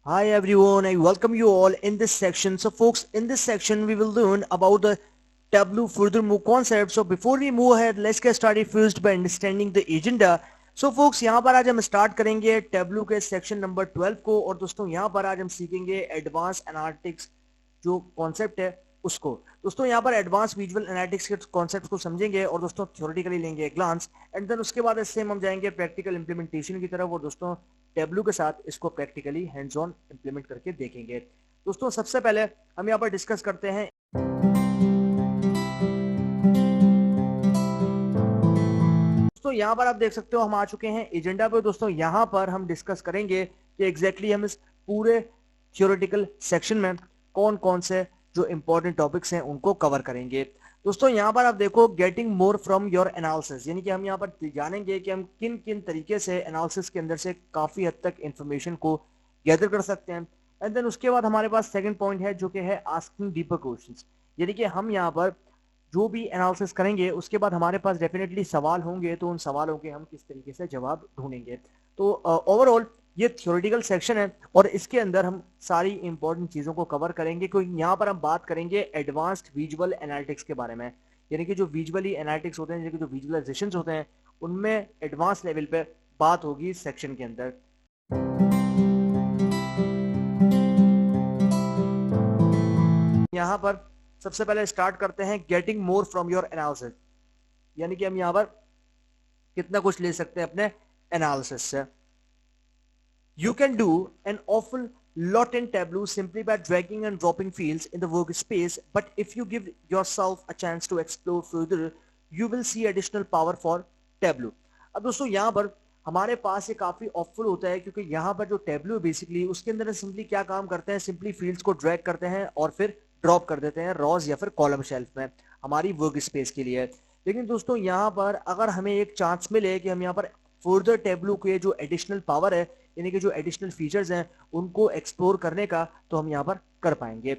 Hi everyone, I welcome you all in this section. So folks, in this section we will learn about the Tableau furthermore concept. So before we move ahead, let's get started first by understanding the agenda. So folks, यहाँ पर आज हम start करेंगे Tableau के section number 12 को और दोस्तों यहाँ पर आज हम सीखेंगे एडवांस एनालिटिक्स जो कॉन्सेप्ट है उसको। दोस्तों यहाँ पर एडवांस विजुअल एनालिटिक्स के कॉन्सेप्ट को समझेंगे और दोस्तों थ्योरेटिकली लेंगे एक ग्लांस एंड देन उसके बाद इससे हम जाएंगे प्रैक्टिकल इंप्लीमेंटेशन की तरफ और दोस्तों टेब्लू के साथ इसको प्रैक्टिकली हैंड्स ऑन इंप्लीमेंट करके देखेंगे। दोस्तों सबसे पहले हम यहाँ पर डिस्कस करते हैं दोस्तों यहाँ पर आप देख सकते हो हम आ चुके हैं एजेंडा पे। दोस्तों यहाँ पर हम डिस्कस करेंगे कि एग्जैक्टली हम इस पूरे थ्योरेटिकल सेक्शन में कौन कौन से जो इंपॉर्टेंट टॉपिक्स हैं उनको कवर करेंगे। दोस्तों यहाँ पर आप देखो getting more from your analysis, यानी कि हम यहाँ पर जानेंगे कि हम किन किन तरीके से एनालिसिस के अंदर से काफी हद तक इंफॉर्मेशन को गैदर कर सकते हैं। एंड देन उसके बाद हमारे पास सेकंड पॉइंट है जो कि है आस्किंग डीपर क्वेश्चंस, यानी कि हम यहाँ पर जो भी एनालिसिस करेंगे उसके बाद हमारे पास डेफिनेटली सवाल होंगे तो उन सवालों के हम किस तरीके से जवाब ढूंढेंगे। तो ओवरऑल ये थ्योरेटिकल सेक्शन है और इसके अंदर हम सारी इंपॉर्टेंट चीजों को कवर करेंगे क्योंकि यहाँ पर हम बात करेंगे एडवांस्ड विजुअल एनालिटिक्स के बारे में, यानी कि जो विजुअली एनालिटिक्स होते हैं, यानी कि जो विजुअलाइजेशंस होते हैं उनमें एडवांस लेवल पे बात होगी इस सेक्शन के अंदर। यहाँ पर सबसे पहले स्टार्ट करते हैं getting more from your analysis, यानी कि हम यहाँ पर कितना कुछ ले सकते हैं अपने एनालिसिस से। You can do an awful lot in Tableau simply by dragging and dropping fields in the workspace, but if you give yourself a chance to explore further, you will see additional power for Tableau. अब दोस्तों यहाँ पर हमारे पास ये काफी awful होता है क्योंकि यहाँ पर जो टेबलो बेसिकली उसके अंदर सिंपली क्या काम करते हैं, सिंपली फील्ड्स को ड्रैग करते हैं और फिर ड्रॉप कर देते हैं रॉज या फिर कॉलम शेल्फ में हमारी वर्क स्पेस के लिए। लेकिन दोस्तों यहाँ पर अगर हमें एक चांस मिले कि हम यहाँ पर फर्दर टेबलो के जो एडिशनल पावर है, यानी कि जो एडिशनल फीचर्स हैं उनको एक्सप्लोर करने का, तो हम यहाँ पर कर पाएंगे।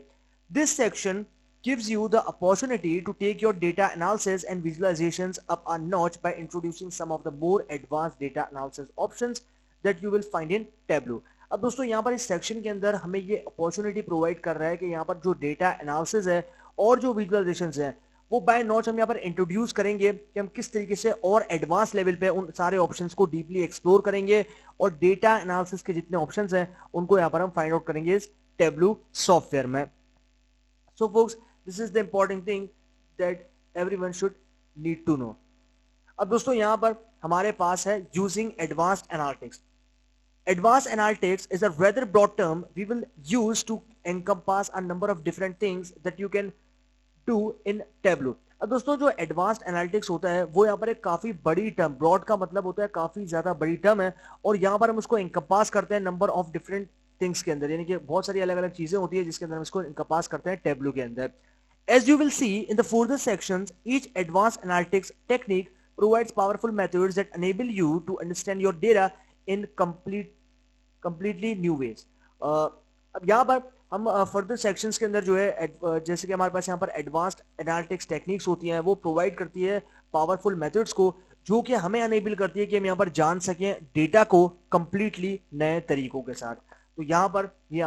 This section gives you the opportunity to take your data analysis and visualizations up a notch by introducing some of the more advanced data analysis options that you will find in Tableau. अब दोस्तों यहाँ पर इस section के अंदर हमें ये opportunity provide कर रहा है कि यहाँ पर जो डेटा एनालिसिस है और जो विजुअलाइजेशंस हैं वो बाय नॉच हम यहाँ पर इंट्रोड्यूस करेंगे कि हम किस तरीके से और एडवांस लेवल पे उन सारे ऑप्शंस को डीपली एक्सप्लोर करेंगे और डेटा एनालिसिस के जितने ऑप्शंस हैं उनको यहाँ पर हम फाइंड आउट करेंगे इस टेब्लू सॉफ्टवेयर में। So folks, this is the important thing that everyone should need to know. अब दोस्तों यहाँ पर हमारे पास है using advanced analytics. Advanced analytics is a rather broad term we will use to encompass a number of different things that you can do in Tableau. अब दोस्तों जो एडवांस्ड एनालिटिक्स होता है वो यहाँ पर एक काफी बड़ी टर्म, ब्रॉड का मतलब होता है काफी ज्यादा बड़ी टर्म है और यहाँ पर हम उसको encompass करते हैं नंबर ऑफ डिफरेंट थिंग्स के अंदर, यानी कि बहुत सारी अलग अलग चीजें होती है जिसके अंदर हम इसको encompass करते हैं Tableau के अंदर। As you will see in the further sections, each advanced analytics technique provides powerful methods that enable you to understand your data in completely new ways. अब यहाँ पर हम फर्दर सेक्शंस के अंदर जो है जैसे कि हमारे पास यहाँ पर एडवांस्ड एनालिटिक्स टेक्निक्स होती हैं वो प्रोवाइड करती है पावरफुल मेथड्स को जो कि हमें अनेबल करती है कि हम यहाँ पर जान सकें डेटा को कंप्लीटली नए तरीकों के साथ। तो यहाँ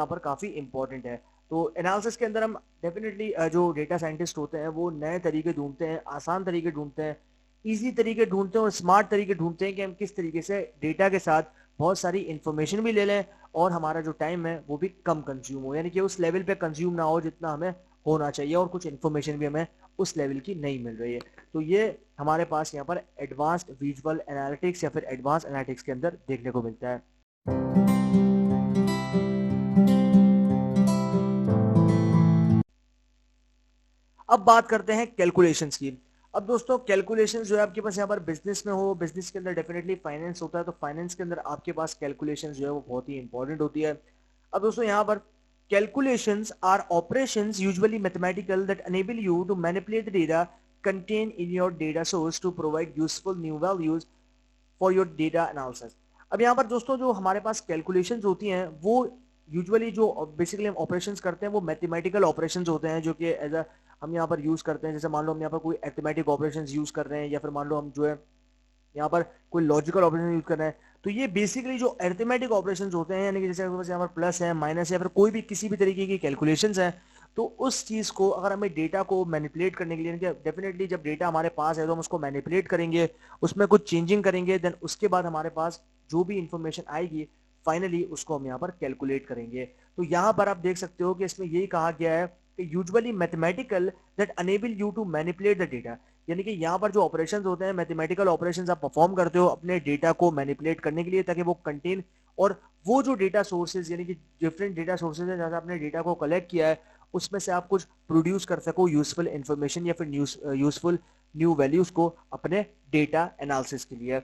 पर काफी इंपॉर्टेंट है। तो एनालिसिस के अंदर हम डेफिनेटली जो डेटा साइंटिस्ट होते हैं वो नए तरीके ढूंढते हैं, आसान तरीके ढूंढते हैं, ईजी तरीके ढूंढते हैं और स्मार्ट तरीके ढूंढते हैं कि हम किस तरीके से डेटा के साथ बहुत सारी इंफॉर्मेशन भी ले लें और हमारा जो टाइम है वो भी कम कंज्यूम हो, यानी कि उस लेवल पे कंज्यूम ना हो जितना हमें होना चाहिए और कुछ इंफॉर्मेशन भी हमें उस लेवल की नहीं मिल रही है। तो ये हमारे पास यहाँ पर एडवांस्ड विजुअल एनालिटिक्स या फिर एडवांस एनालिटिक्स के अंदर देखने को मिलता है। अब बात करते हैं कैलकुलेशंस की। अब दोस्तों कैलकुलेशंस जो है आपके पास यहाँ पर बिजनेस में हो, बिजनेस के अंदर डेफिनेटली फाइनेंस होता है, तो फाइनेंस के अंदर आपके पास कैलकुलेशंस जो है वो बहुत ही इंपॉर्टेंट होती है। अब दोस्तों यहाँ पर calculations are operations usually mathematical that enable you to manipulate the data contain in your data source to provide useful new values for your data analysis. अब यहाँ पर दोस्तों जो हमारे पास कैलकुलेशंस होती हैं वो यूजुअली जो बेसिकली हम ऑपरेशंस करते हैं वो मैथमेटिकल ऑपरेशंस होते हैं जो कि एज हम यहाँ पर यूज करते हैं। जैसे मान लो हम यहाँ पर कोई अरिथमेटिक ऑपरेशंस यूज कर रहे हैं या फिर मान लो हम जो है यहाँ पर कोई लॉजिकल ऑपरेशन यूज करना है, तो ये बेसिकली जो अरिथमेटिक ऑपरेशंस होते हैं, यानी कि जैसे यहाँ पर प्लस है, माइनस है, या फिर कोई भी किसी भी तरीके की कैलकुलेशंस है, तो उस चीज को अगर हमें डेटा को मैनिपुलेट करने के लिए, डेफिनेटली जब डेटा हमारे पास है तो हम उसको मैनिपुलेट करेंगे, उसमें कुछ चेंजिंग करेंगे, देन उसके बाद हमारे पास जो भी इंफॉर्मेशन आएगी फाइनली उसको हम यहाँ पर कैलकुलेट करेंगे। तो यहाँ पर आप देख सकते हो कि इसमें यही कहा गया है कि usually mathematical that enable you to manipulate the data, यानी कि यहाँ पर जो ऑपरेशंस होते हैं, मैथमेटिकल ऑपरेशंस आप परफॉर्म करते हो अपने डेटा को मैनिपुलेट करने के लिए, ताकि वो कंटेन, और वो जो डेटा सोर्सेज, यानी कि डिफरेंट डेटा सोर्सेज है जहां से आपने डेटा को कलेक्ट किया है, उसमें से आप कुछ प्रोड्यूस कर सको यूजफुल इंफॉर्मेशन या फिर यूजफुल न्यू वैल्यूज को अपने डेटा एनालिसिस के लिए।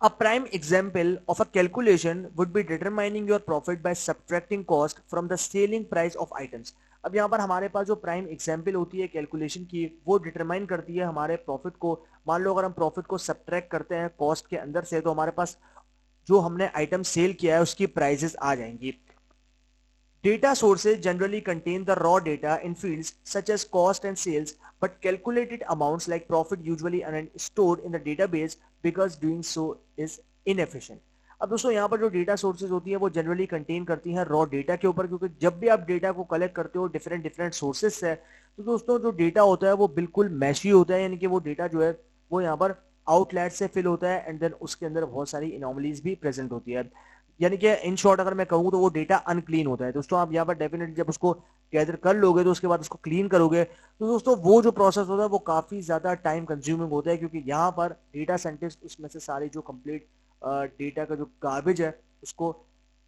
A prime example of a calculation would be determining your profit by subtracting cost from the selling price of items। अब यहाँ पर हमारे पास जो प्राइम एग्जाम्पल होती है कैलकुलेशन की, वो डिटरमाइन करती है हमारे प्रॉफिट को। मान लो अगर हम प्रॉफिट को सब्ट्रैक्ट करते हैं कॉस्ट के अंदर से, तो हमारे पास जो हमने आइटम सेल किया है उसकी प्राइसेस आ जाएंगी। Data sources generally contain the raw data in fields such as cost and sales, but calculated amounts like profit usually aren't stored in the database because doing so is inefficient। अब दोस्तों यहाँ पर जो data sources होती हैं वो generally contain करती हैं रॉ डेटा के ऊपर, क्योंकि जब भी आप डेटा को कलेक्ट करते हो डिफरेंट डिफरेंट सोर्सेज से, तो दोस्तों जो डेटा होता है वो बिल्कुल मैशी होता है, यानी कि वो डेटा जो है वो यहाँ पर आउटलेट से फिल होता है, एंड देन उसके अंदर बहुत सारी इनॉमलीज भी प्रेजेंट होती है। यानी कि इन शॉर्ट अगर मैं कहूँ तो वो डेटा अनक्लीन होता है। दोस्तों आप यहाँ पर डेफिनेटली जब उसको गैदर कर लोगे तो उसके बाद उसको क्लीन करोगे, तो दोस्तों वो जो प्रोसेस होता है वो काफी ज्यादा टाइम कंज्यूमिंग होता है, क्योंकि यहाँ पर डेटा साइंटिस्ट उसमें से सारी जो कंप्लीट डेटा का जो गार्बेज है उसको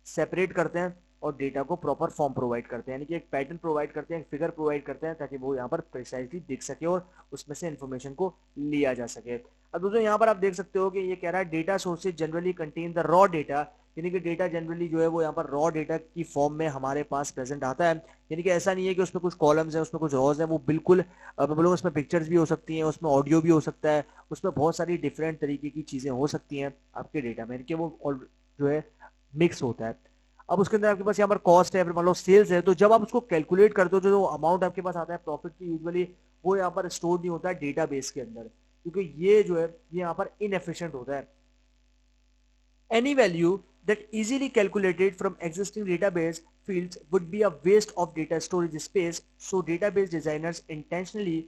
सेपरेट करते हैं और डेटा को प्रॉपर फॉर्म प्रोवाइड करते हैं, यानी कि एक पैटर्न प्रोवाइड करते हैं, एक फिगर प्रोवाइड करते हैं, ताकि वो यहाँ पर प्रिसाइजली दिख सके और उसमें से इंफॉर्मेशन को लिया जा सके। अब दोस्तों यहाँ पर आप देख सकते हो कि ये कह रहा है data sources generally contain the raw data, यानी कि डेटा जनरली जो है वो यहाँ पर रॉ डेटा की फॉर्म में हमारे पास प्रेजेंट आता है। यानी कि ऐसा नहीं है कि उसमें कुछ कॉलम्स हैं, उसमें कुछ रॉज हैं, वो बिल्कुल मैं बोलूँगा उसमें पिक्चर्स भी हो सकती हैं, उसमें ऑडियो भी हो सकता है, उसमें बहुत सारी डिफरेंट तरीके की चीजें हो सकती हैं आपके डेटा में, कि वो जो है मिक्स होता है। अब उसके अंदर आपके पास यहाँ पर कॉस्ट है, फिर मान लो सेल्स है, तो जब आप उसको कैलकुलेट करते हो जो अमाउंट आपके पास आता है प्रॉफिट की, यूजुअली वो यहाँ पर स्टोर नहीं होता है डेटाबेस के अंदर, क्योंकि ये जो है ये यहाँ पर इनएफिशिएंट होता है। Any value that easily calculated from existing database fields would be a waste of data storage space, so database designers intentionally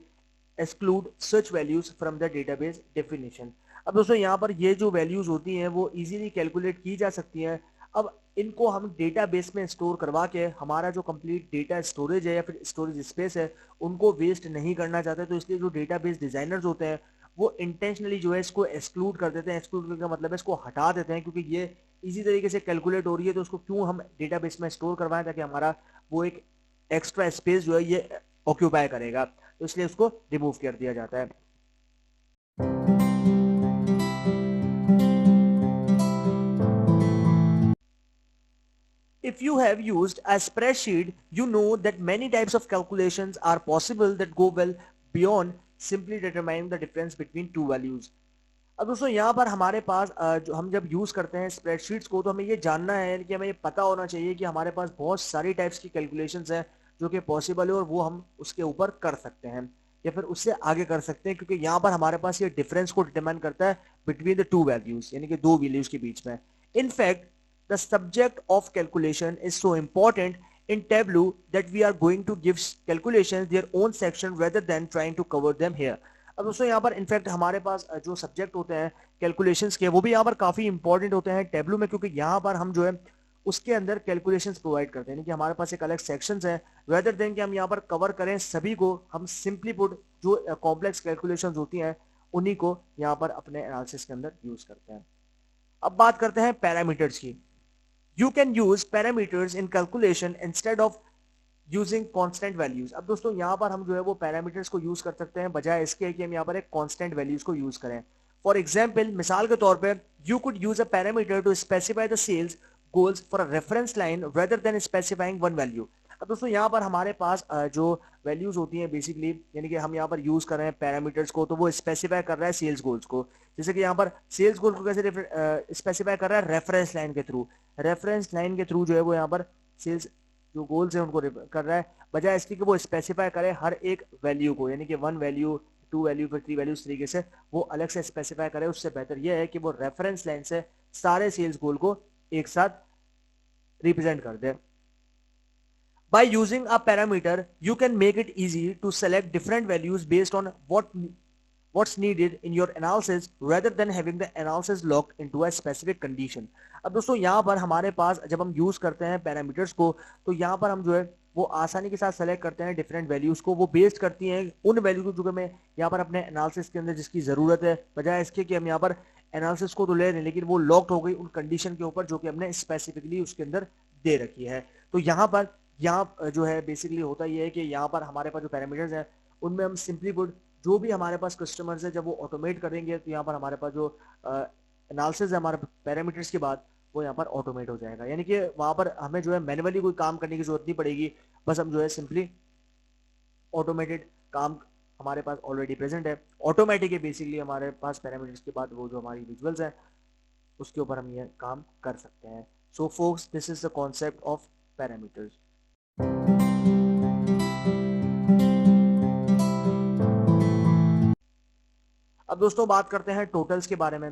exclude such values from the database definition। अब दोस्तों यहाँ पर ये जो वैल्यूज होती हैं वो इजीली कैलकुलेट की जा सकती हैं। अब इनको हम डेटाबेस में स्टोर करवा के हमारा जो कंप्लीट डेटा स्टोरेज है या फिर स्टोरेज स्पेस है उनको वेस्ट नहीं करना चाहते, तो इसलिए जो डेटाबेस डिजाइनर्स होते हैं वो इंटेंशनली जो है इसको एक्सक्लूड कर देते हैं। एक्सक्लूड करने का मतलब है इसको हटा देते हैं, क्योंकि ये इजी तरीके से कैलकुलेट हो रही है, तो उसको क्यों हम डेटाबेस में स्टोर करवाएं, ताकि हमारा वो एक एक्स्ट्रा स्पेस जो है ये ऑक्यूपाई करेगा, तो इसलिए उसको रिमूव कर दिया जाता है। If you have used a spreadsheet, you know that many types of calculations are possible that go well beyond simply determining the difference between two values। अब दोस्तों यहाँ पर हमारे पास जो हम जब यूज करते हैं स्प्रेडशीट्स को, तो हमें ये जानना है कि हमें ये पता होना चाहिए कि हमारे पास बहुत सारी टाइप्स की कैलकुलेशंस हैं जो कि पॉसिबल है और वो हम उसके ऊपर कर सकते हैं या फिर उससे आगे कर सकते हैं, क्योंकि यहाँ पर हमारे पास ये डिफरेंस को डिटरमाइन करता है बिटवीन द टू वैल्यूज, यानी कि दो वैल्यूज के बीच में। In fact the subject of calculation is so important in Tableau that we are going to give calculations their own section rather than trying to cover them here। अब दोस्तों यहाँ पर in fact हमारे पास जो सब्जेक्ट होते हैं कैलकुलेशंस के वो भी यहाँ पर काफी इंपॉर्टेंट होते हैं टेबलो में, क्योंकि यहाँ पर हम जो है उसके अंदर कैलकुलेशंस प्रोवाइड करते हैं कि हमारे पास एक अलग सेक्शंस हैं, रेदर देन कि हम यहाँ पर कवर करें सभी को, हम सिंपली पुट जो कॉम्प्लेक्स कैलकुलेशंस होती हैं उन्हीं को यहाँ पर अपने एनालिसिस के अंदर यूज करते हैं। अब बात करते हैं पैरामीटर्स की। You can use parameters in calculation instead of using constant values। अब दोस्तों यहाँ पर हम जो है वो पैरामीटर्स को यूज कर सकते हैं बजाय इसके कि हम यहाँ पर एक कांस्टेंट वैल्यूज को यूज करें। फॉर एग्जाम्पल, मिसाल के तौर पे you could use a parameter to specify the sales goals for a reference line rather than specifying one value। अब दोस्तों यहाँ पर हमारे पास जो वैल्यूज होती हैं बेसिकली, यानी कि हम यहाँ पर यूज कर रहे हैं पैरामीटर्स को, तो वो स्पेसिफाई कर रहा है सेल्स गोल्स को। जैसे कि यहाँ पर सेल्स गोल को कैसे स्पेसिफाई कर रहा है, रेफरेंस लाइन के थ्रू। रेफरेंस लाइन के थ्रू जो है वो यहाँ पर सेल्स जो गोल्स है उनको कर रहा है, बजाय इसके कि वो स्पेसिफाई करे हर एक वैल्यू को, यानी कि 1 वैल्यू 2 वैल्यू फिर 3 वैल्यू, इस तरीके से वो अलग से स्पेसिफाई करे, उससे बेहतर यह है कि वो रेफरेंस लाइन से सारे सेल्स गोल को एक साथ रिप्रेजेंट कर दे. By using a parameter, you can make it easy to select different values based on what's needed in your analysis rather than having the analysis locked into a specific condition. अब दोस्तों यहाँ पर हमारे पास जब हम use करते हैं parameters को, तो यहाँ पर हम जो है वो आसानी के साथ सेलेक्ट करते हैं डिफरेंट वैल्यूज को. वो बेस्ड करती हैं उन वैल्यू को जो हमें यहाँ पर अपने एनालिसिस के अंदर जिसकी जरूरत है, बजाय इसके कि हम यहाँ पर एनालिसिस को तो ले रहे हैं लेकिन वो लॉक्ड हो गई उन कंडीशन के ऊपर जो कि हमने स्पेसिफिकली उसके अंदर दे रखी है. तो यहाँ जो है बेसिकली होता ये है कि यहाँ पर हमारे पास जो पैरामीटर्स हैं उनमें हम सिंपली पुट जो भी हमारे पास कस्टमर्स है जब वो ऑटोमेट करेंगे तो यहाँ पर हमारे पास जो एनालिसिस है हमारे पैरामीटर्स के बाद वो यहाँ पर ऑटोमेट हो जाएगा. यानी कि वहां पर हमें जो है मैन्युअली कोई काम करने की जरूरत नहीं पड़ेगी, बस हम जो है सिंपली ऑटोमेटेड काम हमारे पास ऑलरेडी प्रेजेंट है. ऑटोमेटिक है बेसिकली हमारे पास पैरामीटर्स के बाद वो जो हमारी विजुअल्स है उसके ऊपर हम ये काम कर सकते हैं. सो folks, this is the concept of parameters. अब दोस्तों बात करते हैं टोटल्स के बारे में.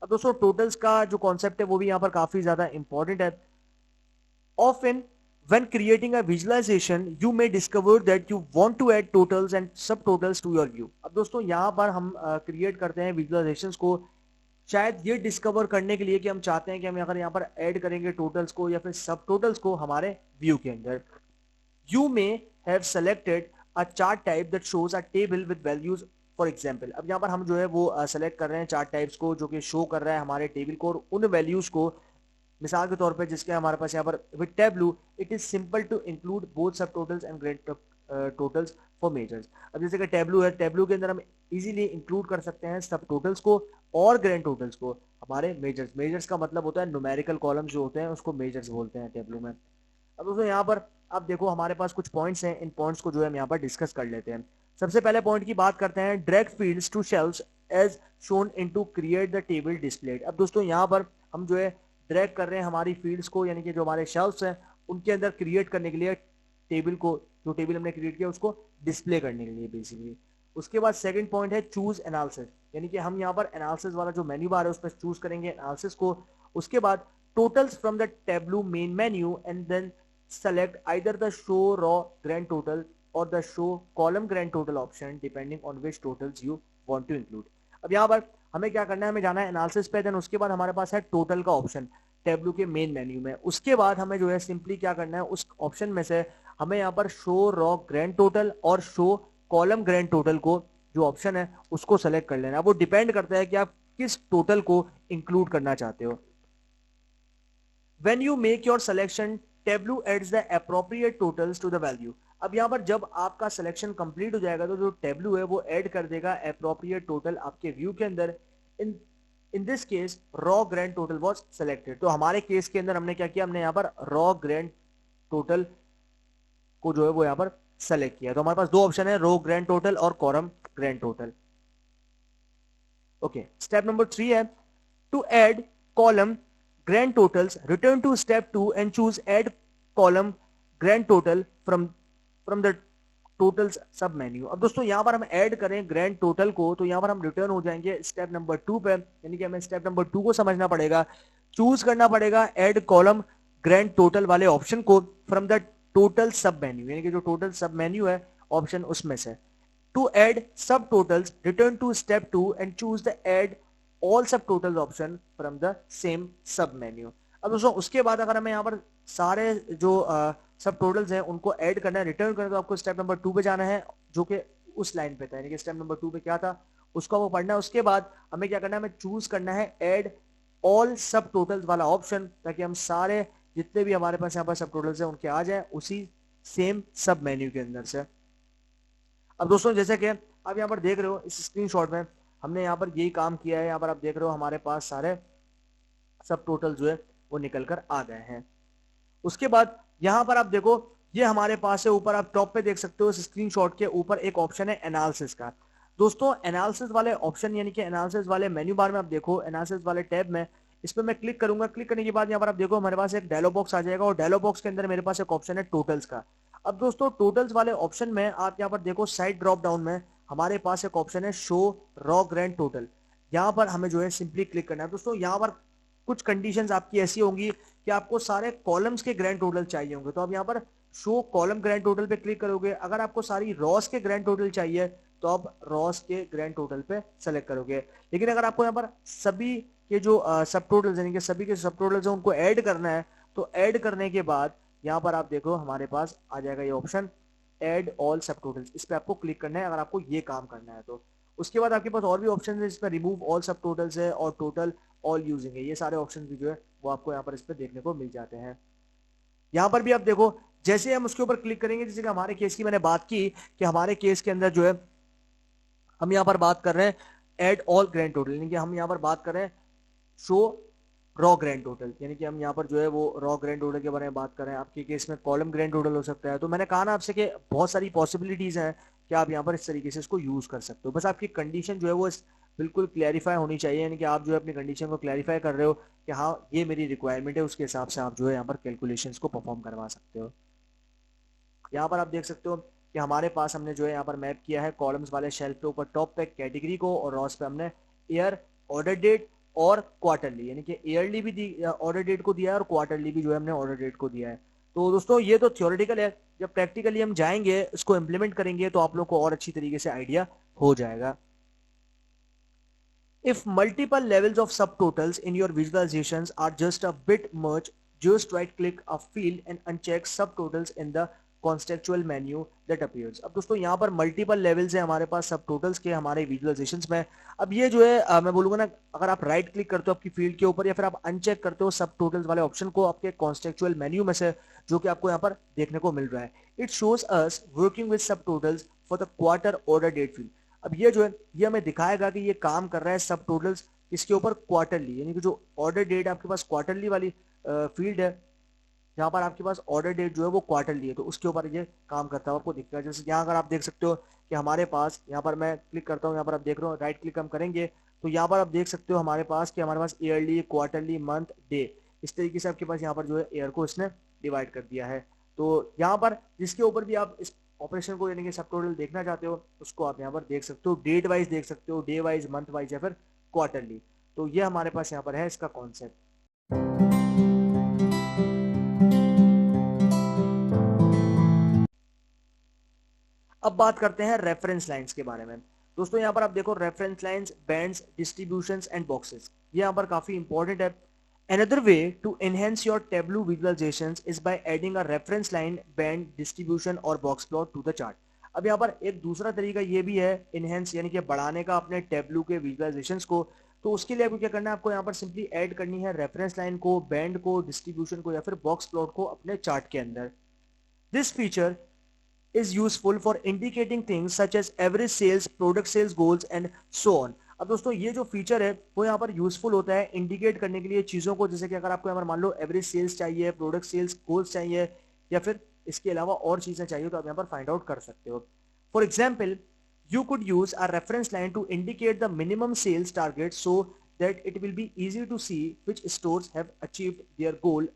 अब दोस्तों टोटल्स का जो कॉन्सेप्ट है वो भी यहाँ पर काफी ज्यादा इंपॉर्टेंट है. Often when creating a visualization you may discover that you want to add totals and subtotals to your view. अब दोस्तों यहाँ पर हम क्रिएट करते हैं विजुअलाइजेशंस को शायद ये डिस्कवर करने के लिए कि हम चाहते हैं कि हम अगर यहाँ पर ऐड करेंगे टोटल्स को या फिर सब टोटल्स को हमारे व्यू के अंदर. You may have selected a chart type that shows a table with values for example. अब यहाँ पर हम जो है वो सेलेक्ट कर रहे हैं चार्ट टाइप्स को जो कि शो कर रहा है हमारे टेबल को और उन वैल्यूज को मिसाल के तौर पे जिसके हमारे पास यहाँ पर with Tableau it is simple to include both subtotals and grand totals for measures. अब जैसे कि टेबलू है, टेबलू के अंदर हम इजीली इंक्लूड कर सकते हैं सब टोटल्स को और ग्रैंड टोटल्स को हमारे मेजर्स. मेजर्स का मतलब होता है न्यूमेरिकल कॉलम्स जो होते हैं उसको मेजर्स बोलते हैं टेबलू में. अब दोस्तों यहाँ पर आप देखो हमारे पास कुछ पॉइंट्स हैं, इन पॉइंट्स को जो है हम यहाँ पर डिस्कस कर लेते हैं. सबसे पहले पॉइंट की बात करते हैं drag fields to shelves as shown into create the table displayed. अब दोस्तों यहाँ पर हम जो है ड्रैग कर रहे हैं हमारी फील्ड्स को यानी कि जो हमारे शेल्व्स हैं उनके अंदर क्रिएट करने के लिए टेबल को, जो टेबल हमने क्रिएट किया उसको डिस्प्ले करने के लिए बेसिकली. उसके बाद सेकंड पॉइंट है चूज एनालिसिस, यानी कि हम यहाँ पर एनालिसिस वाला जो मेन्यू बार है उस पर चूज करेंगे एनालिसिस को. उसके बाद totals from the Tableau main menu and then select either the show raw grand total or the show column grand total option depending on which totals you want to include. अब यहाँ पर हमें क्या करना है, हमें जाना है एनालिसिस पे, देन उसके बाद हमारे पास है टोटल का ऑप्शन टेबलू के मेन मेन्यू में. उसके बाद हमें जो है सिंपली क्या करना है उस ऑप्शन में से हमें यहाँ पर शो रॉ ग्रैंड टोटल और शो कॉलम ग्रैंड टोटल को जो ऑप्शन है उसको सेलेक्ट कर लेना. वो डिपेंड करता है कि आप किस टोटल को इंक्लूड करना चाहते हो. When you make your selection, Tableau adds the appropriate totals to the value. अब यहाँ पर जब आपका सिलेक्शन कंप्लीट हो जाएगा तो जो टेबलू है वो ऐड कर देगा एप्रोप्रिएट टोटल आपके व्यू के अंदर. इन this case raw grand total was selected. तो हमारे केस के अंदर हमने क्या किया, हमने यहाँ पर रॉ ग्रैंड टोटल को जो है वो यहाँ पर सेलेक्ट किया. तो हमारे पास दो ऑप्शन है, रो ग्रैंड टोटल और column grand total. Okay, step number 3 है to add column grand totals. Return to step 2 and choose add column grand total from the totals sub menu. अब दोस्तों यहाँ पर हम ऐड करें grand total को तो यहाँ पर हम रिटर्न हो जाएंगे स्टेप नंबर 2 पे, यानी कि हमें स्टेप नंबर 2 को समझना पड़ेगा. चूज करना पड़ेगा ऐड कॉलम grand total वाले ऑप्शन को फ्रॉम द टोटल सब मेन्यू, यानी कि जो टोटल सब मेन्यू है ऑप्शन उसमें से. To add subtotals return to step 2 and choose the add all subtotals option from the same submenu. अब दोस्तों उसके बाद अगर हमें यहाँ पर सारे जो सब टोटल्स हैं उनको ऐड करना है, रिटर्न करना है, तो आपको स्टेप नंबर 2 पे जाना है जो कि उस लाइन पे था, यानी कि स्टेप नंबर 2 पे क्या था उसको वो पढ़ना है. उसके बाद हमें क्या करना है, हमें चूज करना है ऐड ऑल सब टोटल्स वाला ऑप्शन, ताकि हम सारे जितने भी हमारे पास यहाँ पर सब टोटल्स हैं उनके आ जाए उसी सेम सब मेन्यू के अंदर से. अब दोस्तों जैसे कि आप यहाँ पर देख रहे हो इस स्क्रीनशॉट में हमने यहाँ पर यही काम किया है. यहाँ पर आप देख रहे हो हमारे पास सारे सब टोटल जो है वो निकल कर आ गए हैं. उसके बाद यहाँ पर आप देखो ये हमारे पास है, ऊपर आप टॉप पे देख सकते हो इस स्क्रीनशॉट के ऊपर एक ऑप्शन है एनालिसिस का. दोस्तों एनालिसिस वाले ऑप्शन यानी कि एनालिसिस वाले मेन्यू बार में आप देखो एनालिसिस वाले टैब में इस पर मैं क्लिक करूंगा. क्लिक करने के बाद यहाँ पर आप देखो हमारे पास एक डायलॉग बॉक्स आ जाएगा और डायलॉग बॉक्स के अंदर मेरे पास एक ऑप्शन है टोटल्स का. अब दोस्तों टोटल्स वाले ऑप्शन में आप यहाँ पर देखो साइड ड्रॉप डाउन में हमारे पास एक ऑप्शन है शो रॉ ग्रैंड टोटल। यहाँ पर हमें जो है सिंपली क्लिक करना है। दोस्तों यहाँ पर कुछ कंडीशंस आपकी ऐसी होंगी कि आपको सारे कॉलम्स के ग्रैंड टोटल चाहिए होंगे, तो आप यहाँ पर शो कॉलम ग्रैंड टोटल पे क्लिक करोगे। अगर आपको सारी रॉस के ग्रैंड टोटल चाहिए तो आप रॉस के ग्रैंड टोटल पे सेलेक्ट करोगे। लेकिन अगर आपको यहाँ पर सभी के जो सब टोटल्स यानी कि सभी के सब टोटल्स हैं उनको ऐड करना है, तो ऐड करने के बाद यहाँ पर आप देखो हमारे पास आ जाएगा ये ऑप्शन ऐड ऑल सब टोटल्स। इस पे आपको क्लिक करना है अगर आपको ये काम करना है तो। उसके बाद आपके पास और भी ऑप्शन है जिसमें रिमूव ऑल सब टोटल्स है और टोटल ऑल यूजिंग है। ये सारे ऑप्शन भी जो है वो आपको यहाँ पर इस पे देखने को मिल जाते हैं। यहाँ पर भी आप देखो जैसे हम उसके ऊपर क्लिक करेंगे, जैसे कि हमारे केस की मैंने बात की कि हमारे केस के अंदर जो है हम यहाँ पर बात कर रहे हैं एड ऑल ग्रैंड टोटल, यानी कि हम यहाँ पर बात कर रहे हैं शो रॉ ग्रैंड टोटल, यानी कि हम यहाँ पर जो है वो रॉ ग्रैंड टोटल के बारे में बात कर रहे हैं। आपके केस में कॉलम ग्रैंड टोटल हो सकता है। तो मैंने कहा ना आपसे कि बहुत सारी पॉसिबिलिटीज हैं कि आप यहाँ पर इस तरीके से इसको यूज कर सकते हो। बस आपकी कंडीशन जो है वो बिल्कुल क्लैरिफाई होनी चाहिए, यानी कि आप जो है अपनी कंडीशन को क्लैरिफाई कर रहे हो कि हाँ ये मेरी रिक्वायरमेंट है, उसके हिसाब से आप जो है यहाँ पर कैलकुलेशंस को परफॉर्म करवा सकते हो। यहाँ पर आप देख सकते हो कि हमारे पास हमने जो है यहाँ पर मैप किया है कॉलम्स वाले शेल्फ पे ऊपर टॉप पे कैटेगरी को, और रॉस पे हमने ईयर, ऑर्डर डेट और क्वार्टरली, यानी कि ईयरली भी ऑर्डर डेट को दिया है और क्वार्टरली भी जो है हमने ऑर्डर डेट को दिया है। तो दोस्तों ये तो थ्योरेटिकल है, जब प्रैक्टिकली हम जाएंगे इसको इम्प्लीमेंट करेंगे तो आप लोग को और अच्छी तरीके से आइडिया हो जाएगा। If multiple levels of subtotals in your visualizations are just a bit much, just right click a field and uncheck subtotals in the contextual menu that appears। अब दोस्तों यहाँ पर मल्टीपल लेवल्स है हमारे पास सब टोटल्स के हमारे विजुअलाइजेशंस में। अब ये जो है मैं बोलूंगा ना, अगर आप राइट क्लिक करते हो आपकी फील्ड के ऊपर या फिर आप अनचेक करते हो सब टोटल्स वाले ऑप्शन को आपके कॉन्टेक्चुअल मेन्यू में से, जो कि आपको यहाँ पर देखने को मिल रहा है, it shows us working with subtotals for the quarter order date field. अब ये जो है ये हमें दिखाएगा कि ये काम कर रहा है सब टोटल्स इसके ऊपर क्वार्टरली, यानी कि जो ऑर्डर डेट आपके पास क्वार्टरली वाली फील्ड है, जहां पर आपके पास ऑर्डर डेट जो है वो क्वार्टरली है, तो उसके ऊपर ये काम करता है आपको दिखेगा। जैसे यहाँ अगर आप देख सकते हो कि हमारे पास यहाँ पर मैं क्लिक करता हूँ, यहाँ पर आप देख रहे हो राइट क्लिक हम करेंगे तो यहाँ पर आप देख सकते हो हमारे पास कि हमारे पास ईयरली, क्वार्टरली, मंथ, डे, इस तरीके से आपके पास यहाँ पर जो है ईयर को इसने डिवाइड कर दिया है। तो यहाँ पर जिसके ऊपर भी आप इस ऑपरेशन को यानी कि सब टोटल देखना चाहते हो उसको आप यहाँ पर देख सकते हो, डेट वाइज देख सकते हो, डे वाइज, मंथ वाइज या फिर क्वार्टरली। तो ये हमारे पास यहाँ पर है इसका कॉन्सेप्ट। अब बात करते हैं रेफरेंस लाइंस के बारे में। दोस्तों यहाँ पर आप देखो reference lines, bands, distributions and boxes, ये यहाँ पर काफी इंपॉर्टेंट है। Another way to enhance your Tableau visualizations is by adding a reference line, band, distribution और box plot to the chart। अब यहाँ पर एक दूसरा तरीका ये भी है enhance यानी कि बढ़ाने का अपने Tableau के visualizations को। तो उसके लिए आपको क्या करना है, आपको यहाँ पर सिंपली ऐड करनी है रेफरेंस लाइन को, बैंड को, डिस्ट्रीब्यूशन को या फिर बॉक्स प्लॉट को अपने चार्ट के अंदर। This feature is useful for indicating things such as average sales, product sales goals and so on। अब दोस्तों ये जो फीचर है वो यहाँ पर यूजफुल होता है इंडिकेट करने के लिए चीजों को, जैसे कि अगर आपको यहाँ पर मान लो एवरेज सेल्स चाहिए, प्रोडक्ट सेल्स गोल्स चाहिए या फिर इसके अलावा और चीजें चाहिए तो आप यहाँ पर फाइंड आउट कर सकते हो। For example you could use a reference line to indicate the minimum sales target so that it will be easy to see which stores have achieved their goal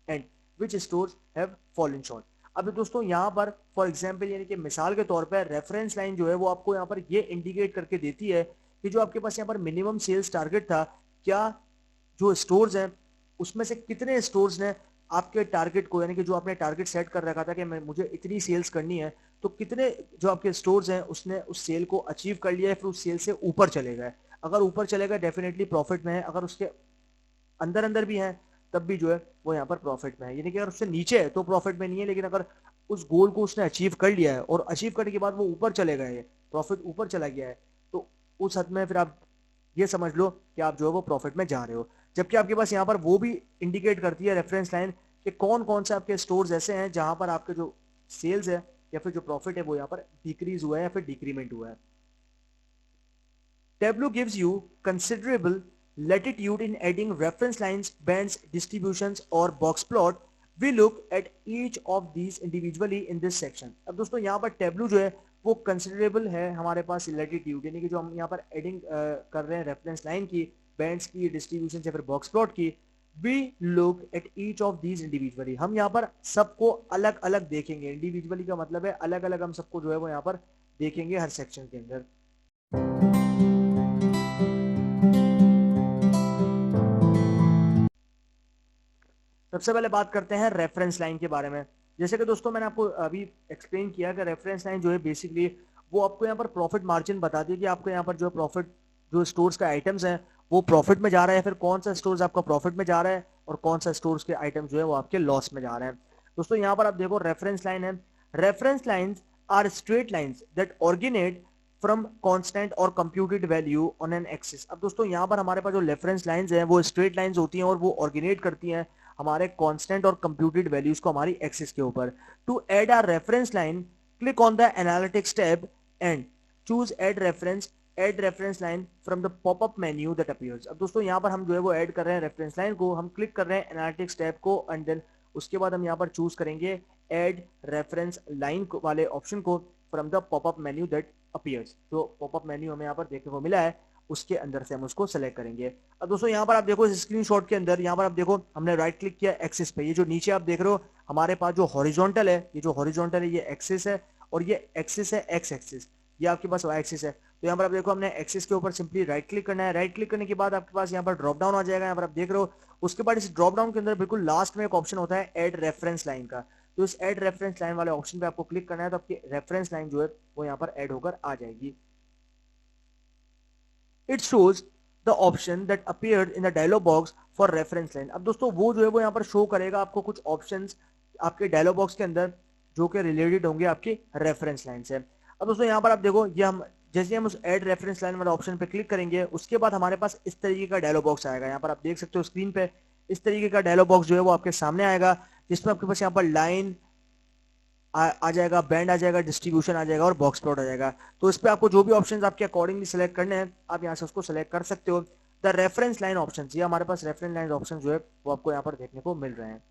and which stores have fallen short। अब दोस्तों यहाँ पर for example यानी कि मिसाल के तौर पर रेफरेंस लाइन जो है वो आपको यहाँ पर ये इंडिकेट करके देती है कि जो आपके पास यहाँ पर मिनिमम सेल्स टारगेट था, क्या जो स्टोर्स हैं उसमें से कितने स्टोर्स ने आपके टारगेट को, यानी कि जो आपने टारगेट सेट कर रखा था कि मुझे इतनी सेल्स करनी है, तो कितने जो आपके स्टोर्स हैं उसने उस सेल को अचीव कर लिया है, फिर उस सेल से ऊपर चले गए। अगर ऊपर चले गए डेफिनेटली प्रॉफिट में है, अगर उसके अंदर अंदर भी है तब भी जो है वो यहाँ पर प्रॉफिट में है। यानी कि अगर उससे नीचे है तो प्रॉफिट में नहीं है, लेकिन अगर उस गोल को उसने अचीव कर लिया है और अचीव करने के बाद वो ऊपर चले गए, प्रॉफिट ऊपर चला गया है, तो उस हद में फिर आप ये समझ लो कि आप जो है वो प्रॉफिट में जा रहे हो। जबकि आपके पास यहाँ पर वो भी इंडिकेट करती है रेफरेंस लाइन कि कौन कौन से आपके स्टोर्स ऐसे हैं जहां पर आपके जो सेल्स है या फिर जो प्रॉफिट है वो यहाँ पर डिक्रीज हुआ है या फिर डिक्रीमेंट हुआ है। Tableau gives you considerable latitude in adding reference lines, bands, distributions और box plot। We look at each of these individually in this section। अब दोस्तों यहाँ पर Tableau जो है वो कंसिडरेबल है हमारे पास लैटिट्यूड, यानी कि जो हम यहाँ पर एडिंग कर रहे हैं रेफरेंस लाइन की, बैंड्स की, डिस्ट्रीब्यूशन या फिर बॉक्स प्लॉट की। We look at each of these individually, हम यहाँ पर सबको अलग अलग देखेंगे। इंडिविजुअली का मतलब है अलग अलग हम सबको जो है वो यहाँ पर देखेंगे हर सेक्शन के अंदर। सबसे पहले बात करते हैं रेफरेंस लाइन के बारे में। जैसे कि दोस्तों मैंने आपको अभी एक्सप्लेन किया कि रेफरेंस लाइन जो है बेसिकली वो आपको यहाँ पर प्रॉफिट मार्जिन बताती है कि आपको यहाँ पर जो प्रॉफिट जो स्टोर्स का आइटम्स हैं वो प्रॉफिट में जा रहा है, फिर कौन सा स्टोर्स आपका प्रॉफिट में जा रहा है और कौन सा स्टोर्स के आइटम जो है वो आपके लॉस में जा रहे हैं। दोस्तों यहाँ पर आप देखो रेफरेंस लाइन है। Reference lines are straight lines that originate from constant और computed value on an axis. अब दोस्तों यहाँ पर हमारे पास जो रेफरेंस लाइंस हैं वो स्ट्रेट लाइंस होती हैं और वो ऑरिजिनेट करती हैं हमारे कांस्टेंट और कंप्यूटेड वैल्यूज को हमारी एक्सिस के ऊपर। To add a reference line click on the analytics tab and choose add reference line from the popup menu that appears. अब दोस्तों यहाँ पर हम जो है वो ऐड कर रहे हैं रेफरेंस लाइन को, हम क्लिक कर रहे हैं एनालिटिक्स टैब को एंड देन उसके बाद हम यहाँ पर चूज करेंगे ऐड रेफरेंस लाइन वाले ऑप्शन को from the popup menu that appears. जो पॉपअप मेन्यू हमें यहाँ पर देखने को मिला है उसके अंदर से हम उसको सेलेक्ट करेंगे। अब दोस्तों यहाँ पर आप देखो इस स्क्रीनशॉट के अंदर यहाँ पर आप देखो हमने राइट क्लिक किया एक्सिस पे, ये जो नीचे आप देख रहे हो हमारे पास जो हॉरिजॉन्टल है, ये जो हॉरिजॉन्टल है ये एक्सिस है और ये एक्सिस है एक्स एक्सिस, ये आपके पास वाई एक्सिस है। तो यहाँ पर आप देखो हमने एक्सिस के ऊपर सिंपली राइट क्लिक करना है। राइट क्लिक करने के बाद आपके पास यहाँ पर ड्रॉप डाउन आ जाएगा, यहाँ पर आप देख रहे हो। उसके बाद इस ड्रॉप डाउन के अंदर बिल्कुल लास्ट में एक ऑप्शन होता है ऐड रेफरेंस लाइन का। तो इस ऐड रेफरेंस लाइन वाले ऑप्शन पे आपको क्लिक करना है तो आपकी रेफरेंस लाइन जो है वो यहाँ पर ऐड होकर आ जाएगी। It shows the option that appeared in the dialog box for reference line. अब दोस्तों वो जो है वो यहाँ पर शो करेगा आपको कुछ ऑप्शंस आपके डायलॉग बॉक्स के अंदर जो कि रिलेटेड होंगे आपकी रेफरेंस लाइन से। अब दोस्तों यहाँ पर आप देखो ये हम जैसे हम उस ऐड रेफरेंस लाइन वाले ऑप्शन पे क्लिक करेंगे उसके बाद हमारे पास इस तरीके का डायलॉग बॉक्स आएगा। यहाँ पर आप देख सकते हो स्क्रीन पे इस तरीके का डायलॉग बॉक्स जो है वो आपके सामने आएगा जिसमें आपके पास यहाँ पर लाइन आ जाएगा, बैंड आ जाएगा, डिस्ट्रीब्यूशन आ जाएगा और बॉक्स प्लॉट आ जाएगा। तो इस पे आपको जो भी ऑप्शंस आपके अकॉर्डिंगली सेलेक्ट करने हैं आप यहाँ से उसको सेलेक्ट कर सकते हो। द रेफरेंस लाइन ऑप्शंस, ये हमारे पास रेफरेंस लाइन ऑप्शन जो है वो आपको यहाँ पर देखने को मिल रहे हैं।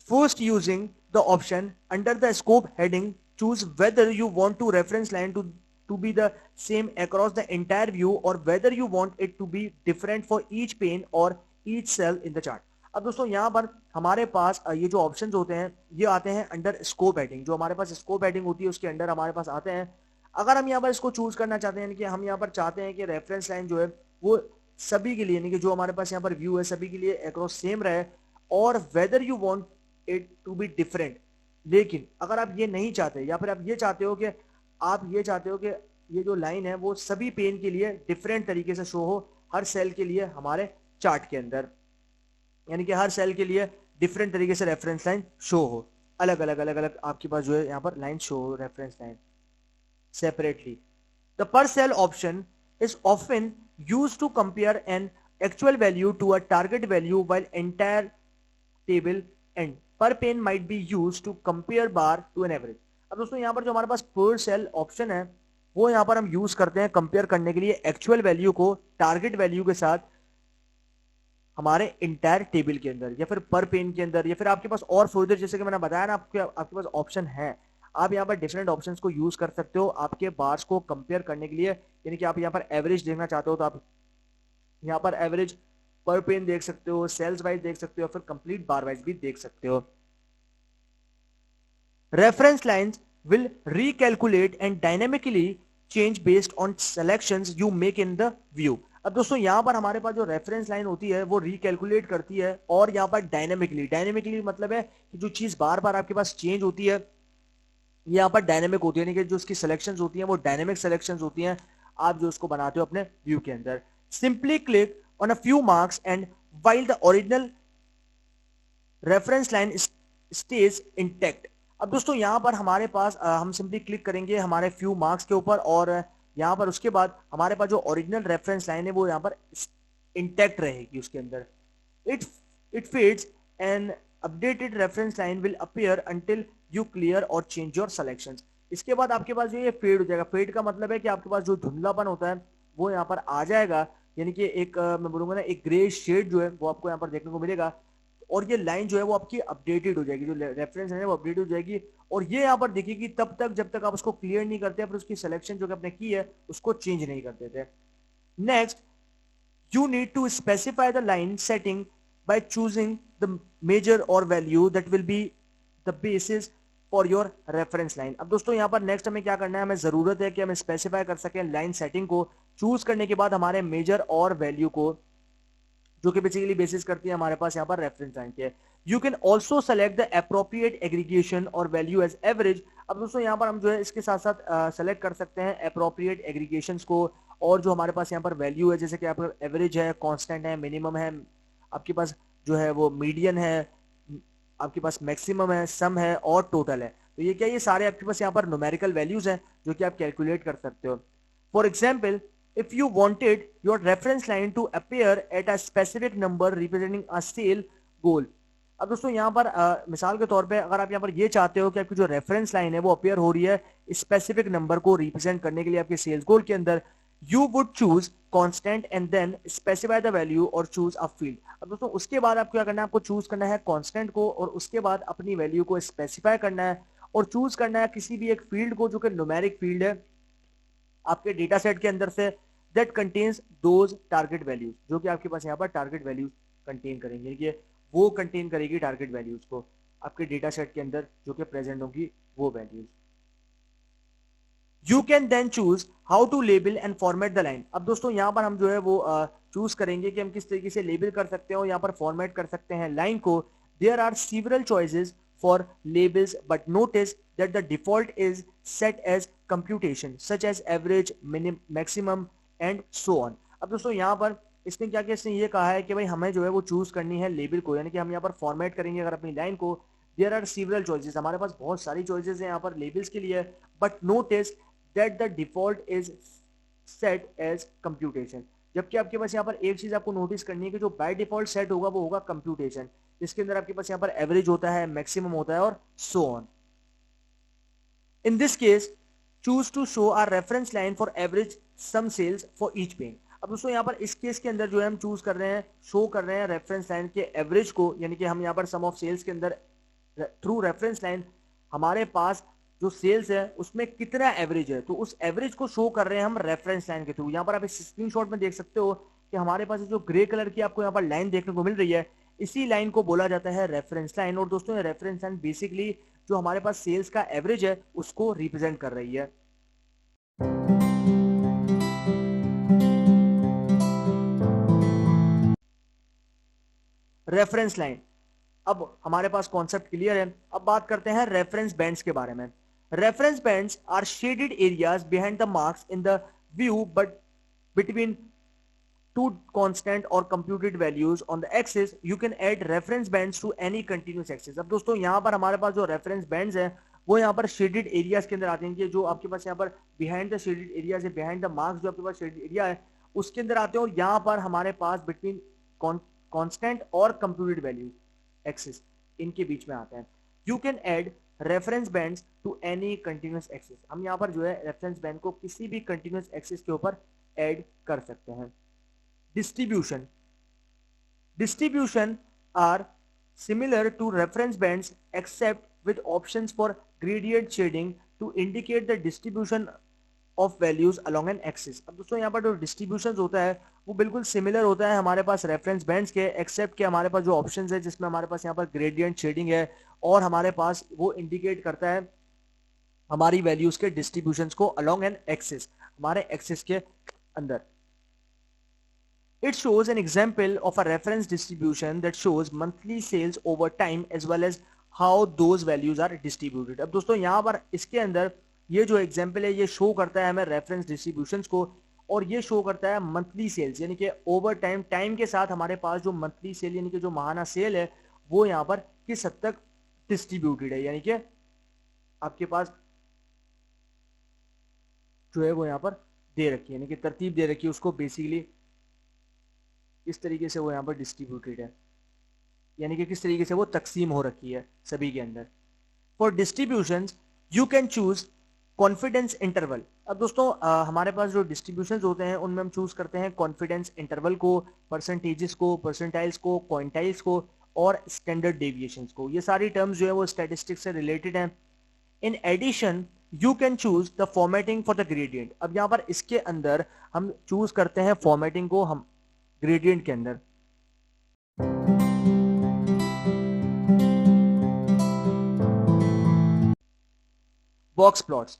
First, using the option under the scope heading, choose whether you want to reference line to be the same across the entire view or whether you want it to be different for each pane or each cell in the chart. अब दोस्तों यहाँ पर हमारे पास ये जो options होते हैं ये आते हैं अंडर स्कोप हेडिंग। जो हमारे पास स्कोप हेडिंग होती है उसके अंडर हमारे पास आते हैं। अगर हम यहाँ पर इसको चूज करना चाहते हैं कि हम यहाँ पर चाहते हैं कि रेफरेंस लाइन जो है वो सभी के लिए यानी कि जो हमारे पास यहाँ पर व्यू है सभी के लिए अक्रॉस सेम रहे और whether you want it to be different. लेकिन अगर आप ये नहीं चाहते या फिर आप ये चाहते हो कि ये जो लाइन है वो सभी पेन के लिए डिफरेंट तरीके से शो हो हर सेल के लिए हमारे चार्ट के अंदर, यानी कि हर सेल के लिए डिफरेंट तरीके से रेफरेंस लाइन शो हो, अलग अलग आपके पास जो है यहाँ पर लाइन शो हो reference line separately. The per cell option is often used to compare an actual value to a target value while entire table and per pane might be used to compare bar to an average. अब दोस्तों यहाँ पर जो हमारे पास पर cell option है वो यहाँ पर हम यूज करते हैं कंपेयर करने के लिए एक्चुअल वैल्यू को टारगेट वैल्यू के साथ हमारे इंटायर टेबल के अंदर या फिर पर पेन के अंदर या फिर आपके पास और फर्दर जैसे कि मैंने बताया ना आपके पास ऑप्शन है। आप यहाँ पर डिफरेंट ऑप्शंस को यूज कर सकते हो आपके बार्स को कंपेयर करने के लिए, यानी कि आप यहाँ पर एवरेज देखना चाहते हो तो आप यहाँ पर एवरेज पर पेन देख सकते हो, सेल्स वाइज देख सकते हो, फिर कंप्लीट बार वाइज भी देख सकते हो। Reference lines will recalculate and dynamically change based on selections you make in the view। अब दोस्तों यहाँ पर हमारे पास जो रेफरेंस लाइन होती है वो रिकैलकुलेट करती है और यहाँ पर डायनेमिकली मतलब है कि जो चीज बार बार आपके पास चेंज होती है यहाँ पर डायनेमिक होती है, यानी कि जो उसकी सिलेक्शंस होती हैं वो डायनेमिक सिलेक्शंस होती हैं आप जो उसको बनाते हो अपने व्यू के अंदर। Simply click on a few marks and while the original reference line stage intact. अब दोस्तों यहाँ पर हमारे पास हम सिंपली क्लिक करेंगे हमारे फ्यू मार्क्स के ऊपर और यहाँ पर उसके बाद हमारे पास जो ओरिजिनल रेफरेंस लाइन है वो यहाँ पर इंटैक्ट रहेगी उसके अंदर। It fades and updated reference line will appear until you clear और चेंज योर सिलेक्शंस। इसके बाद आपके पास जो ये फेड हो जाएगा, फेड का मतलब है कि आपके पास जो धुंधलापन होता है वो यहाँ पर आ जाएगा, यानी कि एक मैं बोलूंगा ना एक ग्रे शेड जो है वो आपको यहाँ पर देखने को मिलेगा और ये लाइन जो है वो आपकी अपडेटेड हो जाएगी, जो रेफरेंस है वो अपडेट हो जाएगी और ये यहाँ पर दिखेगी तब तक जब तक आप उसको क्लियर नहीं करते फिर उसकी सिलेक्शन जो आपने की है उसको चेंज नहीं करते थे। Next, you need to specify the line setting by choosing the measure or value that will be the basis for your reference line. अब दोस्तों यहाँ पर नेक्स्ट हमें क्या करना है, हमें जरूरत है कि हम स्पेसिफाई कर सकें लाइन सेटिंग को। चूज करने के बाद हमारे मेजर और वैल्यू को, जो कि बेसिकली बेसिस करती है हमारे पास यहाँ पर रेफरेंस लाइन के। You can also select the appropriate aggregation और वैल्यू एज एवरेज। अब दोस्तों यहाँ पर हम जो है इसके साथ साथ सेलेक्ट कर सकते हैं अप्रोप्रिएट एग्रीगेशंस को, और जो हमारे पास यहाँ पर वैल्यू है, जैसे कि आपका एवरेज है, कांस्टेंट है, मिनिमम है, आपके पास जो है वो मीडियन है, आपके पास मैक्सिमम है, सम है और टोटल है। तो ये क्या, ये सारे आपके पास यहाँ पर न्यूमेरिकल वैल्यूज हैं जो कि आप कैलकुलेट कर सकते हो। For example, if you wanted your reference line to appear at a specific number representing a sale goal। अब दोस्तों यहाँ पर मिसाल के तौर पे अगर आप यहाँ पर ये चाहते हो कि आपकी जो रेफरेंस लाइन है वो अपेयर हो रही है स्पेसिफिक नंबर को रिप्रेजेंट करने के लिए आपके सेल्स गोल के अंदर, you would choose constant and then specify the value और चूज अ फील्ड। अब दोस्तों उसके बाद आपको क्या करना है, आपको चूज करना है कांस्टेंट को, और उसके बाद अपनी वैल्यू को स्पेसिफाई करना है और चूज करना है किसी भी एक फील्ड को जो कि न्यूमेरिक फील्ड है आपके डेटा सेट के अंदर से, that contains those target values, जो कि आपके पास यहाँ पर टारगेट वैल्यूज कंटेन करेंगे, ये वो कंटेन करेगी टारगेट वैल्यूज को आपके डेटा सेट के अंदर जो कि प्रेजेंट होंगी वो values. You can then choose how to label and format the line. अब दोस्तों यहाँ पर हम जो है वो चूज करेंगे कि हम किस तरीके से लेबल कर सकते हैं और यहाँ पर फॉर्मेट कर सकते हैं लाइन को। There are several choices for labels, but notice that the default is set as computation such as average, maximum and so on। अब दोस्तों यहाँ पर इसने क्या किया, इसने ये कहा है कि भाई हमें जो है वो चूज करनी है लेबल को, यानी कि हम यहाँ पर फॉर्मेट करेंगे अगर अपनी लाइन को। देयर आर सीवरल चॉइसेस, हमारे पास बहुत सारी चॉइसेस हैं यहाँ पर लेबल्स के लिए, but notice that the default is set as computation. जबकि आपके पास यहाँ पर एक चीज आपको नोटिस करनी है कि जो बाय डिफॉल्ट सेट होगा वो होगा कंप्यूटेशन, इसके अंदर आपके पास यहाँ पर एवरेज होता है, मैक्सिमम होता है और so on. In this case choose to show a reference line for average sum sales for each pane. अब दोस्तों यहाँ पर इस केस के अंदर जो है हम चूज कर रहे हैं, शो कर रहे हैं रेफरेंस लाइन के एवरेज को, यानी कि हम यहाँ पर सम ऑफ सेल्स के अंदर थ्रू रेफरेंस लाइन हमारे पास जो सेल्स है उसमें कितना एवरेज है, तो उस एवरेज को शो कर रहे हैं हम रेफरेंस लाइन के थ्रू। यहाँ पर आप इस स्क्रीनशॉट में देख सकते हो कि हमारे पास जो ग्रे कलर की आपको यहाँ पर लाइन देखने को मिल रही है, इसी लाइन को बोला जाता है रेफरेंस लाइन। और दोस्तों ये रेफरेंस लाइन बेसिकली जो हमारे पास सेल्स का एवरेज है उसको रिप्रेजेंट कर रही है। रेफरेंस लाइन, अब हमारे पास कॉन्सेप्ट क्लियर है। अब बात करते हैं रेफरेंस बैंड्स के बारे में। Reference bands are shaded areas behind the marks in the view but between two constant or computed values on the axis you can add reference bands to any continuous axis। अब दोस्तों यहाँ पर हमारे पास जो reference bands हैं वो यहाँ पर शेडेड एरियाज के अंदर आते हैं, कि जो आपके पास यहाँ पर बिहाइंड द शेडेड एरियाज है, बिहाइंड द मार्क्स जो आपके पास शेडेड एरिया है उसके अंदर आते हैं, और यहाँ पर हमारे पास बिटवीन कांस्टेंट और कंप्यूटेड वैल्यू एक्सिस इनके बीच में आते हैं। You can add reference bands to any continuous axis. हम यहाँ पर जो है रेफरेंस बैंड को किसी भी कंटिन्यूअस एक्सिस के ऊपर ऐड कर सकते हैं। Distribution are similar to reference bands except with options for gradient shading to indicate the distribution of values along an axis। अब दोस्तों यहाँ पर जो distributions होता है वो बिल्कुल similar होता है हमारे पास reference bands के, except कि हमारे पास जो options है जिसमें हमारे पास यहाँ पर gradient shading है और हमारे पास वो indicate करता है हमारी values के distributions को along an axis, हमारे axis के अंदर। It shows an example of a reference distribution that shows monthly sales over time as well as how those values are distributed। अब दोस्तों यहाँ पर इसके अंदर ये जो एग्जाम्पल है ये शो करता है हमें रेफरेंस डिस्ट्रीब्यूशंस को, और ये शो करता है मंथली सेल्स, यानी कि ओवर टाइम, टाइम के साथ हमारे पास जो मंथली सेल यानी कि जो माहाना सेल है वो यहाँ पर किस हद तक डिस्ट्रीब्यूटेड है, यानी कि आपके पास जो है वो यहाँ पर दे रखी है, यानी कि तरतीब दे रखी है उसको, बेसिकली इस तरीके से वो यहाँ पर डिस्ट्रीब्यूटेड है, यानी कि किस तरीके से वो तकसीम हो रखी है सभी के अंदर। For distributions you can choose confidence interval. अब दोस्तों हमारे पास जो डिस्ट्रीब्यूशंस होते हैं उनमें हम चूज करते हैं कॉन्फिडेंस इंटरवल को, परसेंटेजेस को, परसेंटाइल्स को, क्वांटाइल्स को और स्टैंडर्ड डेविएशंस को। ये सारी टर्म्स जो है वो स्टैटिस्टिक्स से रिलेटेड हैं। In addition you can choose the formatting for the gradient. अब यहाँ पर इसके अंदर हम चूज करते हैं फॉर्मेटिंग को हम ग्रेडियंट के अंदर। Box plots,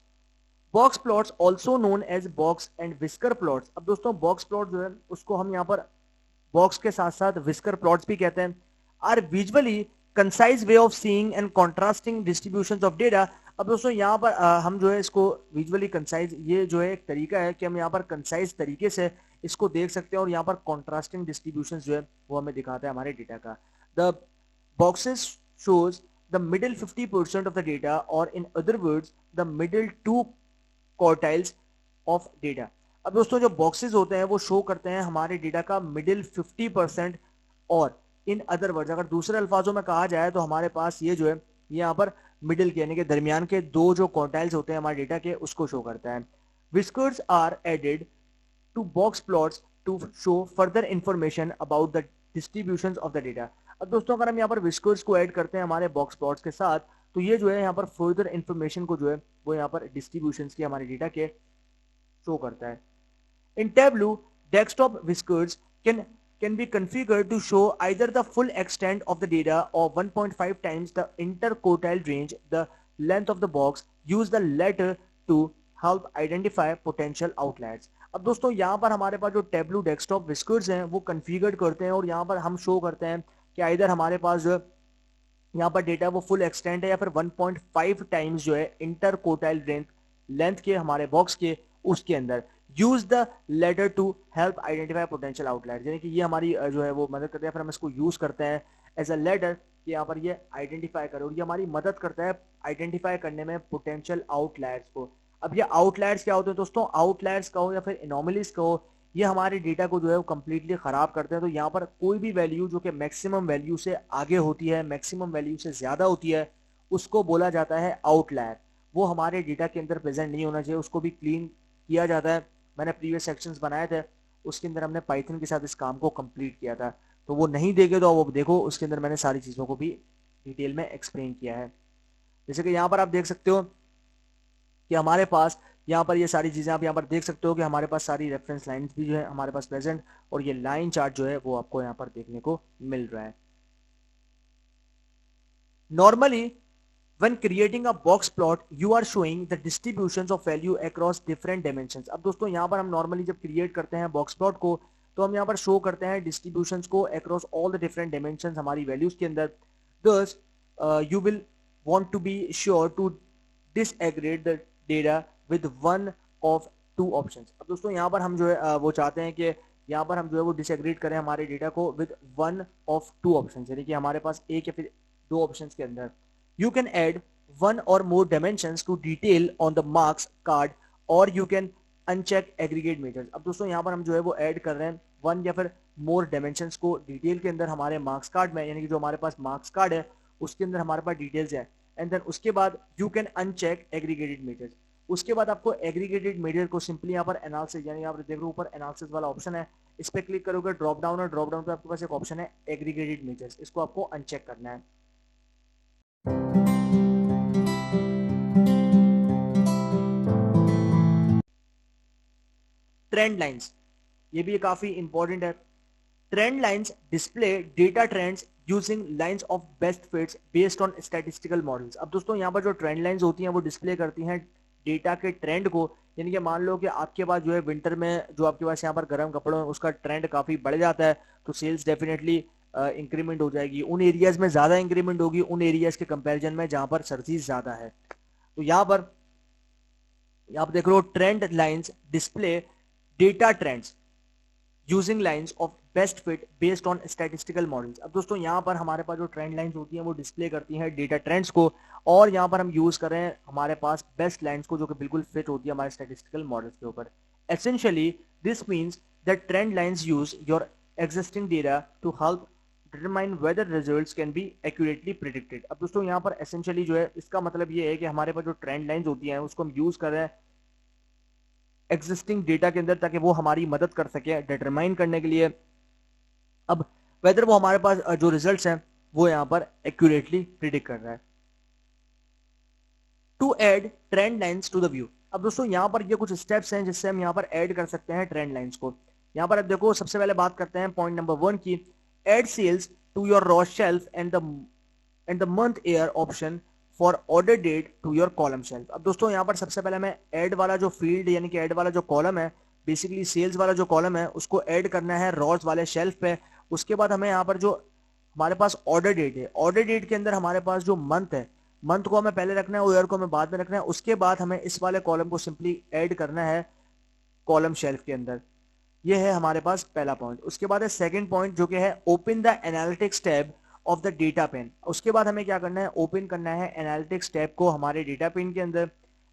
box plots also known as box and whisker plots. अब दोस्तों बॉक्स प्लॉट जो है उसको हम यहाँ पर बॉक्स के साथ साथ विस्कर प्लॉट्स भी कहते हैं। Are visually concise way of seeing and contrasting distributions of data. अब दोस्तों यहाँ पर हम जो है इसको विजुअली कंसाइज, ये जो है एक तरीका है कि हम यहाँ पर कंसाइज तरीके से इसको देख सकते हैं और यहाँ पर कॉन्ट्रास्टिंग डिस्ट्रीब्यूशन जो है वो हमें दिखाता है हमारे डेटा का। The boxes shows the middle 50% of the data, और in other words the middle 2 quartiles of data. अब दोस्तों जो बॉक्सेस होते हैं वो शो करते हैं हमारे डेटा का मिडिल 50%, और इन अदर वर्ड्स अगर दूसरे अल्फाजों में कहा जाए तो हमारे पास ये जो है ये यहाँ पर मिडिल के यानी कि दरमियान के 2 जो क्वार्टाइल्स होते हैं हमारे डेटा के उसको शो करता है। Whiskers are added to box plots to show further information about the distribution of the data. अब दोस्तों अगर हम यहाँ पर विस्कर्स को ऐड करते हैं हमारे बॉक्स प्लॉट्स के साथ तो ये जो है यहाँ पर फर्दर इंफॉर्मेशन को जो है वो यहाँ पर डिस्ट्रीब्यूशन की हमारे डेटा के शो करता है। In Tableau, desktop whiskers can be configured to show either the full extent of the data or 1.5 times the interquartile range, the length of the box. Use the latter to help identify potential outliers. अब दोस्तों यहाँ पर हमारे पास जो Tableau desktop whiskers हैं वो configured करते हैं और यहाँ पर हम शो करते हैं कि either हमारे पास जो यहाँ पर डेटा वो फुल एक्सटेंट है या फिर 1.5 टाइम्स जो है इंटरकोटाइल लेंथ के हमारे बॉक्स के उसके अंदर। Use the latter to help identify potential outliers, यानी कि ये हमारी जो है वो मदद करते हैं, फिर हम इसको यूज करते हैं एज अ लेटर कि यहाँ पर ये आइडेंटिफाई करो, और ये हमारी मदद करता है आइडेंटिफाई करने में पोटेंशियल आउटलायर्स को। अब ये आउटलायर्स क्या होते हैं दोस्तों, आउटलायर्स कहो या फिर एनोमलीज कहो, ये हमारे डेटा को जो है वो कंप्लीटली खराब करते हैं। तो यहाँ पर कोई भी वैल्यू जो कि मैक्सिमम वैल्यू से आगे होती है, मैक्सिमम वैल्यू से ज्यादा होती है, उसको बोला जाता है आउटलायर। वो हमारे डेटा के अंदर प्रेजेंट नहीं होना चाहिए, उसको भी क्लीन किया जाता है। मैंने प्रीवियस सेक्शंस बनाए थे उसके अंदर हमने पाइथन के साथ इस काम को कंप्लीट किया था, तो वो नहीं देखे तो वो देखो, उसके अंदर मैंने सारी चीजों को भी डिटेल में एक्सप्लेन किया है। जैसे कि यहाँ पर आप देख सकते हो कि हमारे पास यहाँ पर ये सारी चीजें आप यहाँ पर देख सकते हो कि हमारे पास सारी रेफरेंस लाइंस भी जो है हमारे पास प्रेजेंट, और ये लाइन चार्ट जो है वो आपको यहाँ पर देखने को मिल रहा है। Normally when creating a box plot you are showing the distributions of value across different dimensions। अब दोस्तों यहाँ पर हम नॉर्मली जब क्रिएट करते हैं बॉक्स प्लॉट को तो हम यहाँ पर शो करते हैं डिस्ट्रीब्यूशंस को across all the different dimensions हमारी वैल्यूज के अंदर। thus you will want to be sure to disaggregate the data with one of two options। अब दोस्तों यहाँ पर हम जो है वो चाहते हैं कि यहाँ पर हम जो है वो डिसएग्रीगेट करें हमारे डेटा को with one of two option, यानी कि हमारे पास एक या फिर दो ऑप्शंस के अंदर। You can add one or more dimensions to detail on the marks card, or you can uncheck aggregate measures। अब दोस्तों यहाँ पर हम जो है वो ऐड कर रहे हैं वन या फिर मोर डायमेंशंस को डिटेल के अंदर हमारे मार्क्स कार्ड में, यानी कि जो हमारे पास मार्क्स कार्ड है उसके अंदर हमारे पास डिटेल्स है। एंड देन उसके बाद you can uncheck aggregated measures. उसके बाद आपको एग्रीगेटेड मेजर को सिंपली यहाँ पर एनालिसिस, यानी आप देख रहे हो ऊपर एनालिसिस वाला ऑप्शन है, इस पर क्लिक करोगे ड्रॉप डाउन, और ड्रॉप डाउन पे आपके पास एक ऑप्शन है एग्रीगेटेड मेजर्स, इसको आपको अनचेक करना है। ट्रेंड लाइंस, ये भी काफी इंपॉर्टेंट है। Trend lines display data trends using lines of best fits based on statistical models. अब दोस्तों यहाँ पर जो ट्रेंड लाइंस होती हैं वो डिस्प्ले करती हैं डेटा के ट्रेंड को, यानी कि मान लो कि आपके पास जो है विंटर में जो आपके पास यहाँ पर गर्म कपड़ों में उसका ट्रेंड काफी बढ़ जाता है, तो सेल्स डेफिनेटली इंक्रीमेंट हो जाएगी, उन एरियाज में ज्यादा इंक्रीमेंट होगी उन एरियाज के कंपैरिजन में जहां पर सर्दी ज्यादा है। तो यहाँ पर आप देख रहे हो trend lines display data trends using lines of best fit based on statistical models. अब दोस्तों यहाँ पर हमारे पास जो ट्रेंड लाइंस होती हैं वो डिस्प्ले करती हैं डेटा ट्रेंड्स को, और यहाँ पर हम यूज कर रहे हैं हमारे पास बेस्ट लाइंस को जो कि बिल्कुल फिट होती है हमारे स्टैटिस्टिकल मॉडल्स के ऊपर। Essentially this means that trend lines use your existing data to help determine whether results can be accurately predicted. अब दोस्तों यहाँ पर एसेंशियली जो है इसका मतलब ये है कि हमारे पास जो ट्रेंड लाइंस होती हैं उसको हम यूज कर रहे हैं एग्जिस्टिंग डेटा के अंदर ताकि वो हमारी मदद कर सके डिटरमाइन करने के लिए अब वेदर वो हमारे पास जो रिजल्ट्स हैं वो यहाँ पर एक्यूरेटली प्रिडिक्ट कर रहा है। To add trend lines to the view. अब दोस्तों यहाँ पर ये कुछ स्टेप्स हैं जिससे हम यहाँ पर ऐड कर सकते हैं ट्रेंड लाइंस को। यहाँ पर अब देखो सबसे पहले बात करते हैं पॉइंट नंबर 1 की, add sales to your row shelf and the month air option for order date to your column shelf. अब दोस्तों यहाँ पर सबसे पहले हमें ऐड वाला जो फील्ड यानी कि ऐड वाला जो कॉलम है, बेसिकली सेल्स वाला जो कॉलम है, उसको ऐड करना है रॉज वाले शेल्फ पे। उसके बाद हमें यहाँ पर जो हमारे पास ऑर्डर डेट है, ऑर्डर डेट के अंदर हमारे पास जो मंथ है, मंथ को हमें पहले रखना है और ईयर को हमें बाद में रखना है। उसके बाद हमें इस वाले कॉलम को सिंपली ऐड करना है कॉलम शेल्फ के अंदर। ये है हमारे पास पहला पॉइंट। उसके बाद है सेकंड पॉइंट जो कि है open the analytics tab of the data pane. उसके बाद हमें क्या करना है, ओपन करना है एनालिटिक्स टैब को हमारे डेटा पेन के अंदर।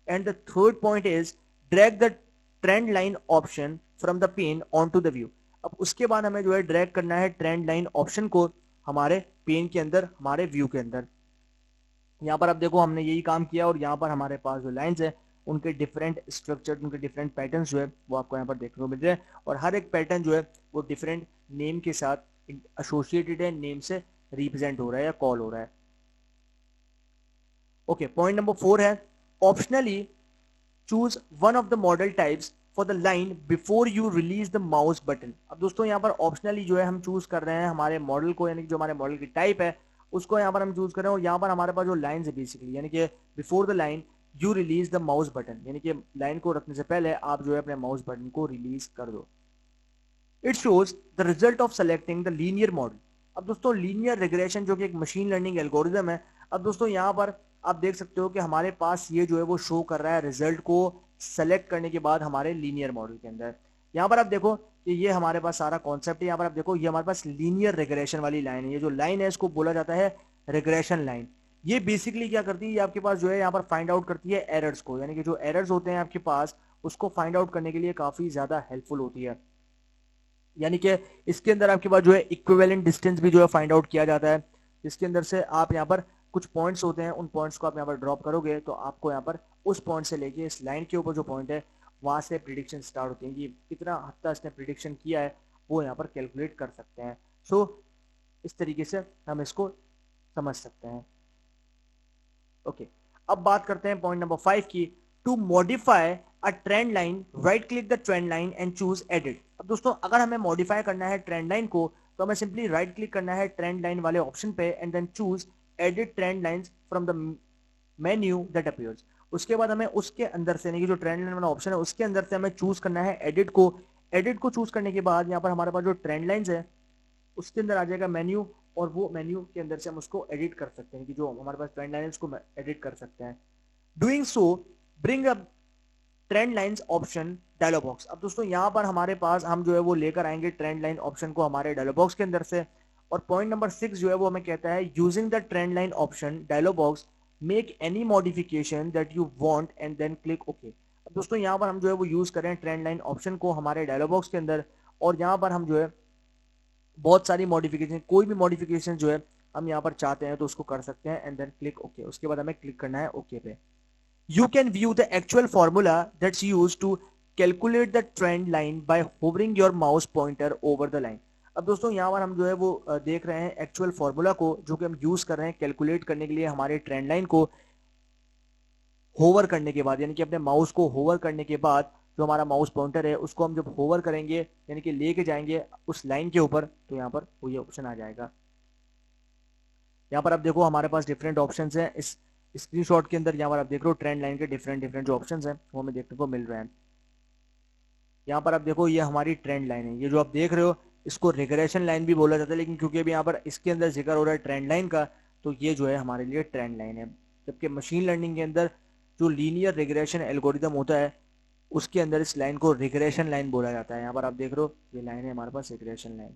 And the third point is drag the trend line option from the pane on to the view. अब उसके बाद हमें जो है ड्रैग करना है ट्रेंड लाइन ऑप्शन को हमारे पेन के अंदर, हमारे व्यू के अंदर। यहाँ पर अब देखो हमने यही काम किया और यहाँ पर हमारे पास जो लाइंस है उनके डिफरेंट स्ट्रक्चर, उनके डिफरेंट पैटर्न्स जो है वो आपको यहाँ पर देखने को मिल रहे हैं। और हर एक पैटर्न जो है वो डिफरेंट नेम के साथ एसोसिएटेड है, नेम से रिप्रेजेंट हो रहा है या कॉल हो रहा है। ओके, पॉइंट नंबर 4 है optionally choose one of the model types for the line before you release the mouse button. अब दोस्तों यहाँ पर ऑप्शनली जो है हम चूज कर रहे हैं हमारे मॉडल को, यानी कि जो हमारे मॉडल की टाइप है उसको यहाँ पर हम चूज कर रहे हैं। और यहाँ पर हमारे पास जो लाइन है बेसिकली, यानी कि before the line you release the mouse button, यानी कि लाइन को रखने से पहले आप जो है अपने माउस बटन को रिलीज कर दो। It shows the result of selecting the linear model. अब दोस्तों लीनियर रिग्रेशन जो कि एक मशीन लर्निंग एल्गोरिथम है। अब दोस्तों यहाँ पर आप देख सकते हो कि हमारे पास ये जो है वो शो कर रहा है रिजल्ट को सेलेक्ट करने के बाद हमारे लीनियर मॉडल के अंदर। यहाँ पर आप देखो कि ये हमारे पास सारा कॉन्सेप्ट है। यहाँ पर आप देखो ये हमारे पास लीनियर रिग्रेशन वाली लाइन है। ये जो लाइन है इसको बोला जाता है रिग्रेशन लाइन। ये बेसिकली क्या करती है, ये आपके पास जो है यहाँ पर फाइंड आउट करती है एरर्स को, यानी कि जो एरर्स होते हैं आपके पास उसको फाइंड आउट करने के लिए काफी ज्यादा हेल्पफुल होती है। यानी कि इसके अंदर आपके पास जो है इक्विवेलेंट डिस्टेंस भी जो है फाइंड आउट किया जाता है। इसके अंदर से आप यहाँ पर कुछ पॉइंट्स होते हैं, उन पॉइंट्स को आप यहाँ पर ड्रॉप करोगे तो आपको यहाँ पर उस पॉइंट से लेके इस लाइन के ऊपर जो पॉइंट है वहां से प्रिडिक्शन स्टार्ट होती है कि कितना हद तक इसने प्रिडिक्शन किया है वो यहाँ पर कैलकुलेट कर सकते हैं। सो इस तरीके से हम इसको समझ सकते हैं। ओके, अब बात करते हैं पॉइंट नंबर 5 की। To modify a trend line, right click the trend line and choose edit. अब दोस्तों अगर हमें मॉडिफाई करना है ट्रेंड लाइन को तो हमें सिंपली राइट क्लिक करना है ट्रेंड लाइन वाले ऑप्शन पे and then choose edit trend lines from the menu that appears. उसके बाद हमें उसके अंदर से, जो ट्रेंड लाइन वाला ऑप्शन है उसके अंदर से हमें चूज करना है एडिट को। एडिट को चूज करने के बाद यहाँ पर हमारे पास जो ट्रेंड लाइंस है उसके अंदर आ जाएगा मेन्यू, और वो मेन्यू के अंदर से हम उसको एडिट कर सकते हैं कि जो हमारे पास ट्रेंड लाइन है उसको एडिट कर सकते हैं। Doing so bring up trend lines option dialog box. अब दोस्तों यहाँ पर हमारे पास हम जो है वो लेकर आएंगे ट्रेंड लाइन ऑप्शन को हमारे डायलॉग बॉक्स के अंदर से। और पॉइंट नंबर 6 जो है वो हमें कहता है using the trend line option dialog box make any modification that you want and then click okay. अब दोस्तों यहाँ पर हम जो है वो यूज करें ट्रेंड लाइन ऑप्शन को हमारे डायलॉग बॉक्स के अंदर, और यहाँ पर हम जो है बहुत सारी मॉडिफिकेशन, कोई भी मॉडिफिकेशन जो है हम यहाँ पर चाहते हैं तो उसको कर सकते हैं एंड देन क्लिक ओके। उसके बाद हमें क्लिक करना है ओके पे। You can view the actual formula that's used to calculate the trend line by hovering your mouse pointer over the line। अब दोस्तों यहाँ पर हम जो है वो देख रहे हैं एक्चुअल फॉर्मूला को जो कि हम यूज कर रहे हैं कैलकुलेट करने के लिए हमारे ट्रेंड लाइन को होवर करने के बाद, यानी कि अपने माउस को होवर करने के बाद जो हमारा माउस पॉइंटर है उसको हम जब होवर करेंगे यानी कि लेके जाएंगे उस लाइन के ऊपर तो यहाँ पर वो ये ऑप्शन आ जाएगा। यहाँ पर आप देखो हमारे पास डिफरेंट ऑप्शन हैं इस स्क्रीनशॉट के अंदर। यहाँ पर आप देख रहे हो ट्रेंड लाइन के डिफरेंट जो ऑप्शंस हैं वो हमें देखने को मिल रहे हैं। यहाँ पर आप देखो ये हमारी ट्रेंड लाइन है, ये जो आप देख रहे हो इसको रिग्रेशन लाइन भी बोला जाता है, लेकिन क्योंकि अभी यहाँ पर इसके अंदर जिक्र हो रहा है ट्रेंड लाइन का तो ये जो है हमारे लिए ट्रेंड लाइन है। जबकि मशीन लर्निंग के अंदर जो लीनियर रिग्रेशन एल्गोरिदम होता है उसके अंदर इस लाइन को रिग्रेशन लाइन बोला जाता है। यहाँ पर आप देख रहे हो ये लाइन है हमारे पास रिग्रेशन लाइन।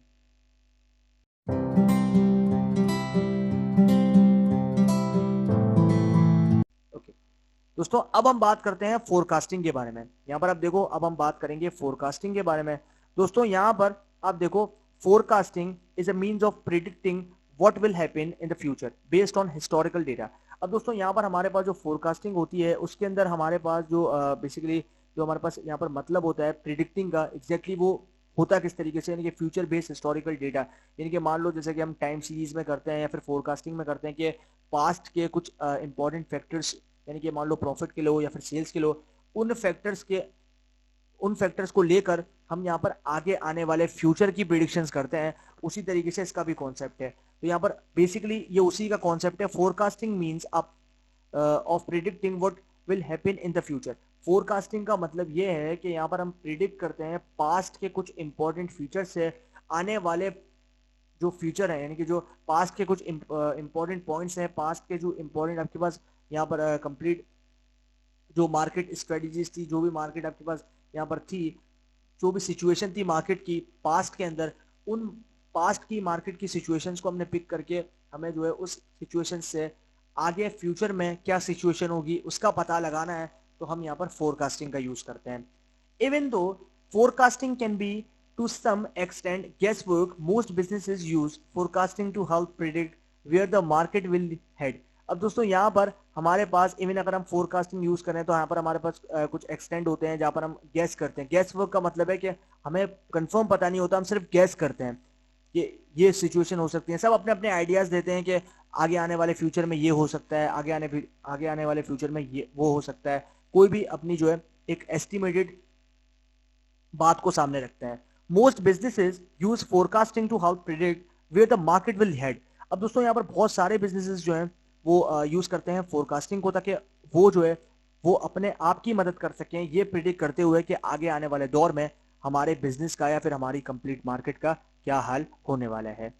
दोस्तों अब हम बात करते हैं फोरकास्टिंग के बारे में। यहाँ पर आप देखो अब हम बात करेंगे फोरकास्टिंग के बारे में। दोस्तों यहाँ पर आप देखो forecasting is a means of predicting what will happen in the future based on historical data. अब दोस्तों यहाँ पर हमारे पास जो फोरकास्टिंग होती है उसके अंदर हमारे पास जो बेसिकली जो हमारे पास यहाँ पर मतलब होता है प्रिडिक्टिंग का, एग्जैक्टली वो होता किस तरीके से, यानी कि फ्यूचर बेस्ड हिस्टोरिकल डेटा। यानी कि मान लो जैसे कि हम टाइम सीरीज में करते हैं या फिर फोरकास्टिंग में करते हैं कि पास्ट के कुछ इंपॉर्टेंट फैक्टर्स, यानी कि मान लो प्रॉफिट के लो या फिर सेल्स के लो, उन फैक्टर्स को लेकर हम यहाँ पर आगे आने वाले फ्यूचर की प्रिडिक्शंस करते हैं। उसी तरीके से इसका भी कॉन्सेप्ट है। तो यहाँ पर बेसिकली ये उसी का कॉन्सेप्ट है। Forecasting means a of predicting what will happen in the future. Forecasting का मतलब ये है कि यहाँ पर हम प्रिडिक्ट करते हैं पास्ट के कुछ इंपॉर्टेंट फीचर से आने वाले जो फ्यूचर है, यानी कि जो पास्ट के कुछ इंपॉर्टेंट पॉइंट्स हैं, पास्ट के जो इंपॉर्टेंट आपके पास यहाँ पर कंप्लीट जो मार्केट स्ट्रेटजीज थी, जो भी मार्केट आपके पास यहाँ पर थी, जो भी सिचुएशन थी मार्केट की पास्ट के अंदर, उन पास्ट की मार्केट की सिचुएशंस को हमने पिक करके हमें जो है उस सिचुएशन से आगे फ्यूचर में क्या सिचुएशन होगी उसका पता लगाना है, तो हम यहाँ पर फोरकास्टिंग का यूज करते हैं। Even though forecasting can be to some extent guesswork, most businesses use forecasting to help predict where the market will head। अब दोस्तों यहाँ पर हमारे पास इवन अगर हम फोरकास्टिंग यूज करें तो यहाँ पर हमारे पास कुछ एक्सटेंड होते हैं जहाँ पर हम गैस करते हैं। गैस वर्क का मतलब है कि हमें कंफर्म पता नहीं होता, हम सिर्फ गैस करते हैं कि ये सिचुएशन हो सकती है। सब अपने अपने आइडियाज देते हैं कि आगे आने वाले फ्यूचर में ये हो सकता है, आगे आने वाले फ्यूचर में ये वो हो सकता है। कोई भी अपनी जो है एक एस्टिमेटेड बात को सामने रखते हैं। Most businesses use forecasting to help predict where the market will head. अब दोस्तों यहाँ पर बहुत सारे बिजनेसेस जो हैं वो यूज करते हैं फोरकास्टिंग को, ताकि वो जो है वो अपने आप की मदद कर सकें ये प्रिडिक्ट करते हुए कि आगे आने वाले दौर में हमारे बिजनेस का या फिर हमारी कंप्लीट मार्केट का क्या हाल होने वाला है।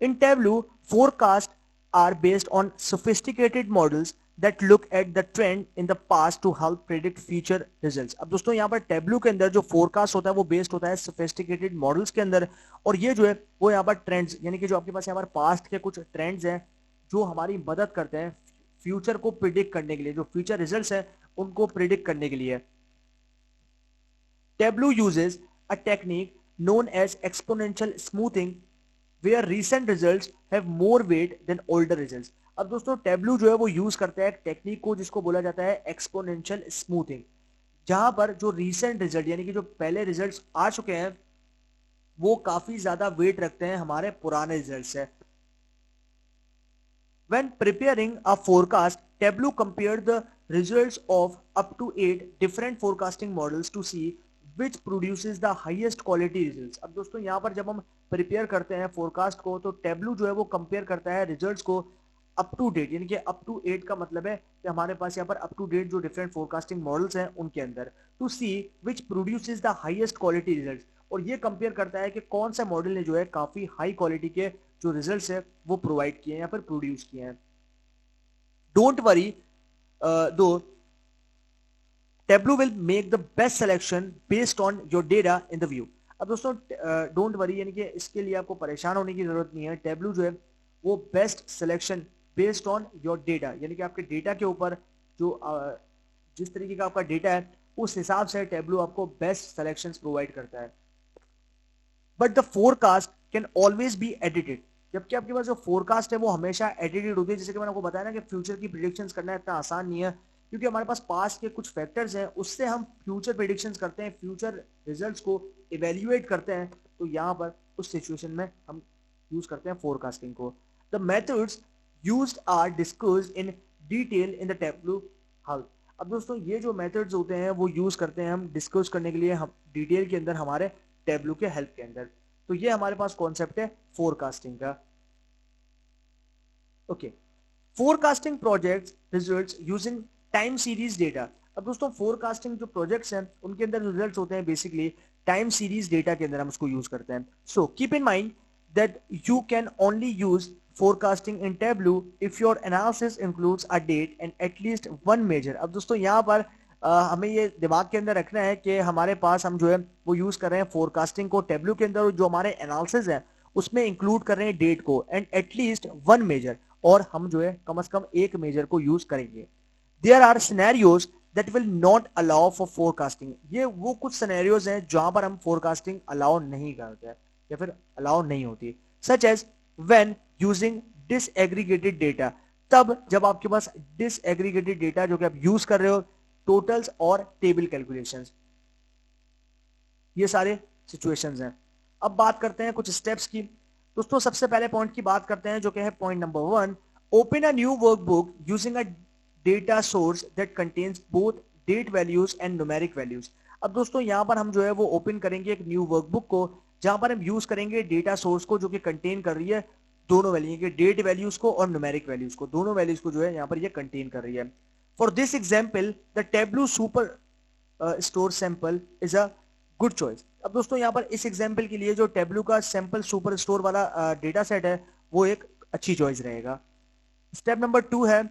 In Tableau forecast are based on sophisticated models that look at the trend in the past to help predict future results। अब दोस्तों यहाँ पर टेबलू के अंदर जो फोरकास्ट होता है वो बेस्ड होता है सोफिस्टिकेटेड मॉडल्स के अंदर, और ये जो है वो यहाँ पर ट्रेंड्स, यानी कि जो आपके पास यहाँ पर पास्ट के कुछ ट्रेंड्स हैं जो हमारी मदद करते हैं फ्यूचर को प्रिडिक्ट करने के लिए, जो फ्यूचर रिजल्ट्स हैं उनको प्रिडिक्ट करने के लिए। Tableau uses a technique known as exponential smoothing where recent results have more weight than older results। अब दोस्तों टेबलू जो है वो यूज करता है एक टेक्निक को जिसको बोला जाता है एक्सपोनेंशियल स्मूथिंग, जहां पर जो रीसेंट रिजल्ट यानी कि जो पहले रिजल्ट्स आ चुके हैं वो काफी ज्यादा वेट रखते हैं हमारे पुराने रिजल्ट से। When preparing a forecast, Tableau compared the results of up to 8 different forecasting models to see which produces the highest quality results। अब दोस्तों यहाँ पर जब हम प्रिपेयर करते हैं फोरकास्ट को तो टेबलू जो है वो कंपेयर करता है रिजल्ट्स को अप टू डेट, यानी कि अप टू 8 का मतलब है कि हमारे पास यहाँ पर अप टू डेट जो डिफरेंट फोरकास्टिंग मॉडल्स हैं उनके अंदर, to see which produces the highest quality results. और ये कंपेयर करता है कि कौन सा मॉडल ने जो है काफी हाई क्वालिटी के जो रिजल्ट्स है वो प्रोवाइड किए हैं या फिर प्रोड्यूस किए हैं। डोंट वरी दो tableau will make the best selection based on your data in the view. अब दोस्तों डोंट वरी यानी कि इसके लिए आपको परेशान होने की जरूरत नहीं है। टेबलू जो है वो best selection based on your data, यानी कि आपके डेटा के ऊपर जो जिस तरीके का आपका डेटा है उस हिसाब से टेबलू आपको बेस्ट सिलेक्शंस प्रोवाइड करता है। But the forecast can always be edited, जबकि आपके पास जो फोरकास्ट है वो हमेशा एडिटेड होती है। जैसे कि मैंने आपको बताया ना कि फ्यूचर की प्रिडिक्शंस करना इतना आसान नहीं है, क्योंकि हमारे पास पास्ट के कुछ फैक्टर्स हैं उससे हम फ्यूचर प्रिडिक्शंस करते हैं, फ्यूचर रिजल्ट्स को इवेल्युएट करते हैं। तो यहाँ पर उस सिचुएशन में हम यूज करते हैं फोरकास्टिंग को। The methods used are discussed in detail in the Tableau help. अब दोस्तों ये जो मेथड्स होते हैं वो यूज करते हैं हम डिस्कस करने के लिए हम डिटेल के अंदर हमारे टेबलू के हेल्प के अंदर। तो ये हमारे पास कॉन्सेप्ट है फोरकास्टिंग का। Okay, forecasting projects results using time series data. अब दोस्तों फोरकास्टिंग जो प्रोजेक्ट्स हैं उनके अंदर रिजल्ट्स होते हैं बेसिकली टाइम सीरीज डेटा के अंदर हम उसको यूज करते हैं। So keep in mind that you can only use forecasting in Tableau if your analysis includes a date and at least one measure। अब दोस्तों यहाँ पर हमें ये दिमाग के अंदर रखना है कि हमारे पास हम जो है वो यूज कर रहे हैं फोरकास्टिंग को टेबलू के अंदर, जो हमारे एनालिसिस है उसमें इंक्लूड कर रहे हैं डेट को एंड एटलीस्ट वन मेजर, और हम जो है कम से कम एक मेजर को यूज करेंगे। There are scenarios that will not allow for forecasting. ये वो कुछ सिनेरियोज हैं जहां पर हम फोरकास्टिंग अलाउ नहीं करते या फिर अलाउ नहीं होती, such as when using disaggregated data. तब जब आपके पास डिसएग्रीगेटेड डेटा जो कि आप यूज कर रहे हो, टोटल्स और टेबल कैलकुलेशंस, ये सारे सिचुएशंस हैं। अब बात करते हैं कुछ स्टेप्स की। दोस्तों सबसे पहले पॉइंट की बात करते हैं जो कि है point number 1, open a new workbook using a data source that contains both date values and numeric values. अब दोस्तों यहां पर हम जो है वो ओपन करेंगे एक न्यू वर्कबुक को जहां पर हम यूज करेंगे डेटा सोर्स को जो कि कंटेन कर रही है दोनों वैल्यू के डेट वैल्यूज को और न्यूमेरिक वैल्यूज को, दोनों वैल्यूज को जो है यहाँ पर ये कंटेन कर रही है। For this example the tableau super store sample is a good choice. अब दोस्तों यहाँ पर इस एग्जाम्पल के लिए जो टेबलू का सैंपल सुपर स्टोर वाला डेटा सेट है वो एक अच्छी चॉइस रहेगा। स्टेप नंबर 2 है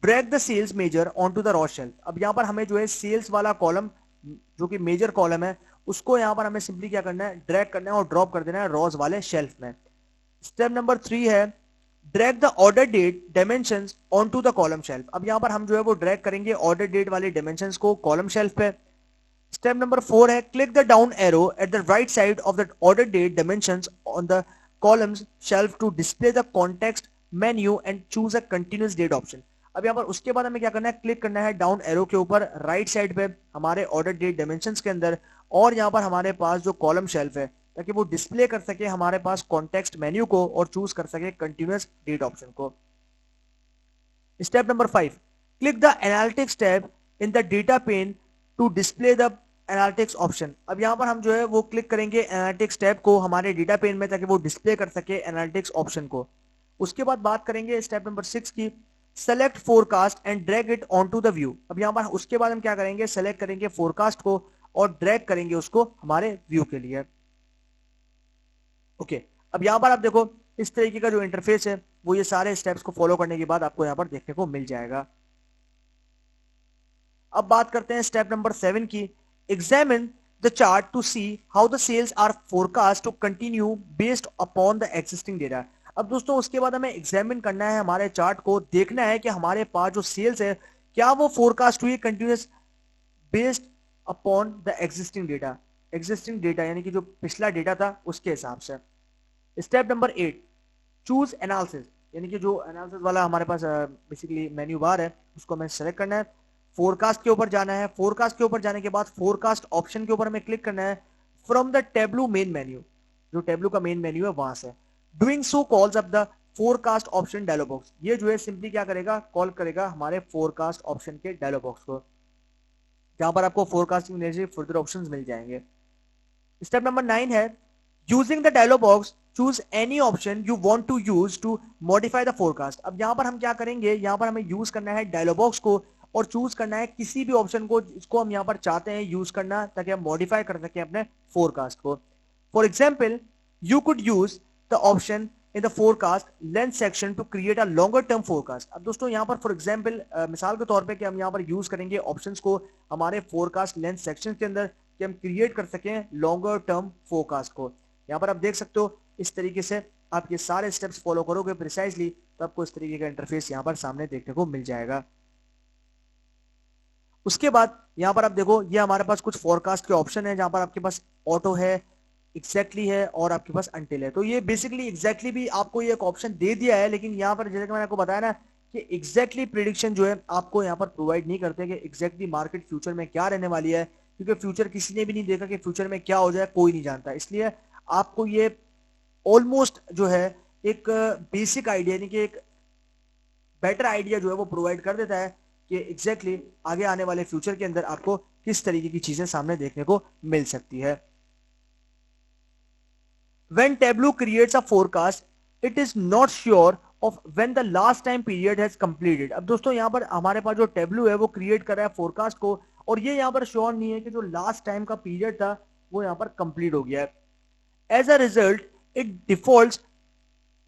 drag the sales measure on to the row shelf. अब यहाँ पर हमें जो है सेल्स वाला कॉलम जो कि मेजर कॉलम है उसको यहाँ पर हमें सिंपली क्या करना है, ड्रैग करना है और ड्रॉप कर देना है रॉज वाले शेल्फ में। स्टेप नंबर 3 है drag the order date dimensions on to the column shelf. अब यहाँ पर हम जो है वो ड्रैग करेंगे ऑर्डर डेट वाले डायमेंशंस को कॉलम शेल्फ पे। स्टेप नंबर 4 है click the down arrow at the right side of the order date dimensions on the columns shelf to display the context menu and choose a continuous date option. अब यहाँ पर उसके बाद हमें क्या करना है, क्लिक करना है डाउन एरो के ऊपर राइट साइड पे हमारे ऑर्डर डेट डायमेंशंस के अंदर, और यहाँ पर हमारे पास जो कॉलम शेल्फ है ताकि वो डिस्प्ले कर सके हमारे पास कॉन्टेक्स्ट मेन्यू को और चूज कर सके कंटिन्यूअस डेट ऑप्शन को। Step number 5 click the analytics tab in the data pane to display the analytics option. अब यहाँ पर हम जो है वो क्लिक करेंगे एनालिटिक्स टैब को हमारे डेटा पेन में ताकि वो डिस्प्ले कर सके एनालिटिक्स ऑप्शन को। उसके बाद बात करेंगे स्टेप नंबर 6 की, select forecast and drag it on to the view. अब यहाँ पर उसके बाद हम क्या करेंगे, सेलेक्ट करेंगे फोरकास्ट को और ड्रैग करेंगे उसको हमारे व्यू के लिए। ओके, अब यहाँ पर आप देखो इस तरीके का जो इंटरफेस है वो ये सारे स्टेप्स को फॉलो करने के बाद आपको यहाँ पर देखने को मिल जाएगा। अब बात करते हैं स्टेप नंबर 7 की, examine the chart to see how the sales are forecast to continue based upon the existing data. अब दोस्तों उसके बाद हमें एग्जामिन करना है हमारे चार्ट को, देखना है कि हमारे पास जो सेल्स है क्या वो फोरकास्ट हुई continuous based upon the existing data, existing data यानी कि जो पिछला डेटा था उसके हिसाब से। स्टेप नंबर 8 चूज एनालिसिस, यानी कि जो एनालिसिस वाला हमारे पास बेसिकली मेन्यू बार है उसको हमें सेलेक्ट करना है, फोरकास्ट के ऊपर जाना है, फोरकास्ट के ऊपर जाने के बाद फोरकास्ट ऑप्शन के ऊपर हमें क्लिक करना है from the Tableau main menu, जो टेबलू का मेन मेन्यू है वहां से। Doing so calls up the forecast option dialog box, ये जो है सिंपली क्या करेगा, कॉल करेगा हमारे फोरकास्ट ऑप्शन के डायलॉग बॉक्स को, जहां पर आपको फोरकास्टिंग रिलेटेड फर्दर ऑप्शंस मिल जाएंगे। स्टेप नंबर 9 है using the dialog box choose any option you want to use to modify the forecast. अब यहां पर हम क्या करेंगे, यहां पर हमें यूज करना है डायलॉग बॉक्स को और चूज करना है किसी भी ऑप्शन को जिसको हम यहां पर चाहते हैं यूज करना ताकि हम मॉडिफाई कर सकें अपने फोरकास्ट को। For example you could use the option in the forecast length section two create a longer term forecast. अब दोस्तों यहाँ पर फॉर एग्जाम्पल मिसाल के तौर पे कि हम यहाँ पर यूज करेंगे ऑप्शंस को हमारे फोरकास्ट लेंथ सेक्शन के अंदर कि हम क्रिएट कर सकें लॉन्गर टर्म फोरकास्ट को। यहाँ पर आप देख सकते हो इस तरीके से आप ये सारे स्टेप्स फॉलो करोगे प्रिसाइजली तो आपको इस तरीके का इंटरफेस यहाँ पर सामने देखने को मिल जाएगा। उसके बाद यहाँ पर आप देखो ये हमारे पास कुछ फोरकास्ट के ऑप्शन है जहां पर आपके पास ऑटो है, एग्जैक्टली है और आपके पास अनटिल है। तो ये बेसिकली एग्जैक्टली भी आपको ये एक ऑप्शन दे दिया है, लेकिन यहाँ पर जैसे कि मैंने आपको बताया ना कि एग्जैक्टली प्रिडिक्शन जो है आपको यहाँ पर प्रोवाइड नहीं करते कि एग्जैक्टली मार्केट फ्यूचर में क्या रहने वाली है, क्योंकि फ्यूचर किसी ने भी नहीं देखा कि फ्यूचर में क्या हो जाए, कोई नहीं जानता। इसलिए आपको ये ऑलमोस्ट जो है एक बेसिक आइडिया यानी कि एक बेटर आइडिया जो है वो प्रोवाइड कर देता है कि एग्जैक्टली आगे आने वाले फ्यूचर के अंदर आपको किस तरीके की चीजें सामने देखने को मिल सकती है। When Tableau creates a forecast, it is not sure of when the last time period has completed। अब दोस्तों यहाँ पर हमारे पास जो टेबलू है वो क्रिएट कर रहा है फोरकास्ट को और ये यहाँ पर श्योर नहीं है कि जो लास्ट टाइम का पीरियड था वो यहाँ पर कंप्लीट हो गया है। As a result it defaults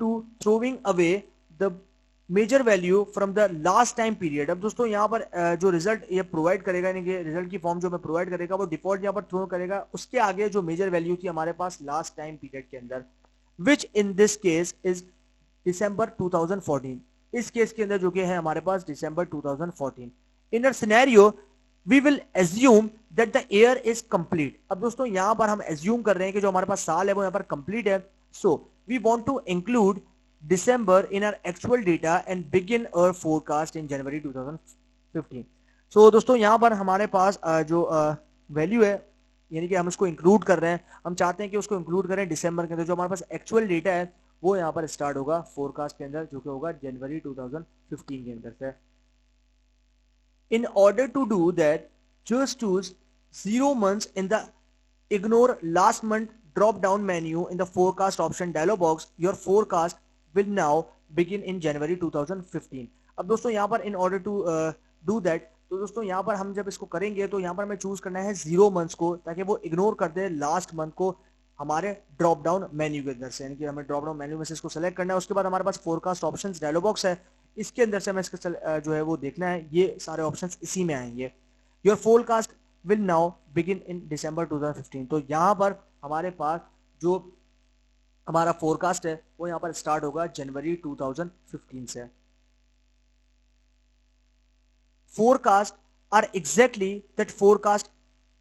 to throwing away the measure value from the last time period. अब दोस्तों यहाँ पर जो रिजल्ट ये प्रोवाइड करेगा यानी कि रिजल्ट की फॉर्म जो मैं प्रोवाइड करेगा वो डिफॉल्ट यहाँ पर थ्रो करेगा उसके आगे जो मेजर वैल्यू थी हमारे पास लास्ट टाइम पीरियड के अंदर, which in this case is December 2014। इस केस के अंदर जो कि है हमारे पास December 2014। In a scenario we will assume that the year is complete. अब दोस्तों यहाँ पर हम एज्यूम कर रहे हैं कि जो हमारे पास साल है वो यहाँ पर कंप्लीट है, so we want to include December in our actual data and begin our forecast in January 2015। So दोस्तों यहाँ पर हमारे पास जो वैल्यू है यानी कि हम उसको इंक्लूड कर रहे हैं, हम चाहते हैं कि उसको इंक्लूड करें दिसंबर के अंदर। जो हमारे पास एक्चुअल डेटा है वो यहाँ पर स्टार्ट होगा फोरकास्ट के अंदर जो कि होगा जनवरी 2015 के अंदर से। In order to do that, just choose 0 months in the ignore last month drop down menu in the forecast option dialog box. Your forecast will now begin in January 2015. अब दोस्तों यहाँ पर in order to do that, तो दोस्तों यहाँ पर हम जब इसको करेंगे तो यहाँ पर हमें चूज करना है 0 मंथ्स को, ताकि वो इग्नोर कर दे लास्ट मंथ को हमारे ड्रॉप डाउन मेन्यू के अंदर से, यानी कि हमें ड्रॉप डाउन मेन्यू में से इसको सेलेक्ट करना है। उसके बाद हमारे पास फोरकास्ट ऑप्शंस डायलॉग बॉक्स है, इसके अंदर से हमें इसका जो है वो देखना है, ये सारे ऑप्शंस इसी में आएंगे। Your forecast will now begin in December 2015। तो यहाँ पर हमारे पास जो हमारा फोरकास्ट है वो यहाँ पर स्टार्ट होगा जनवरी 2015 से। Forecast are exactly that forecast,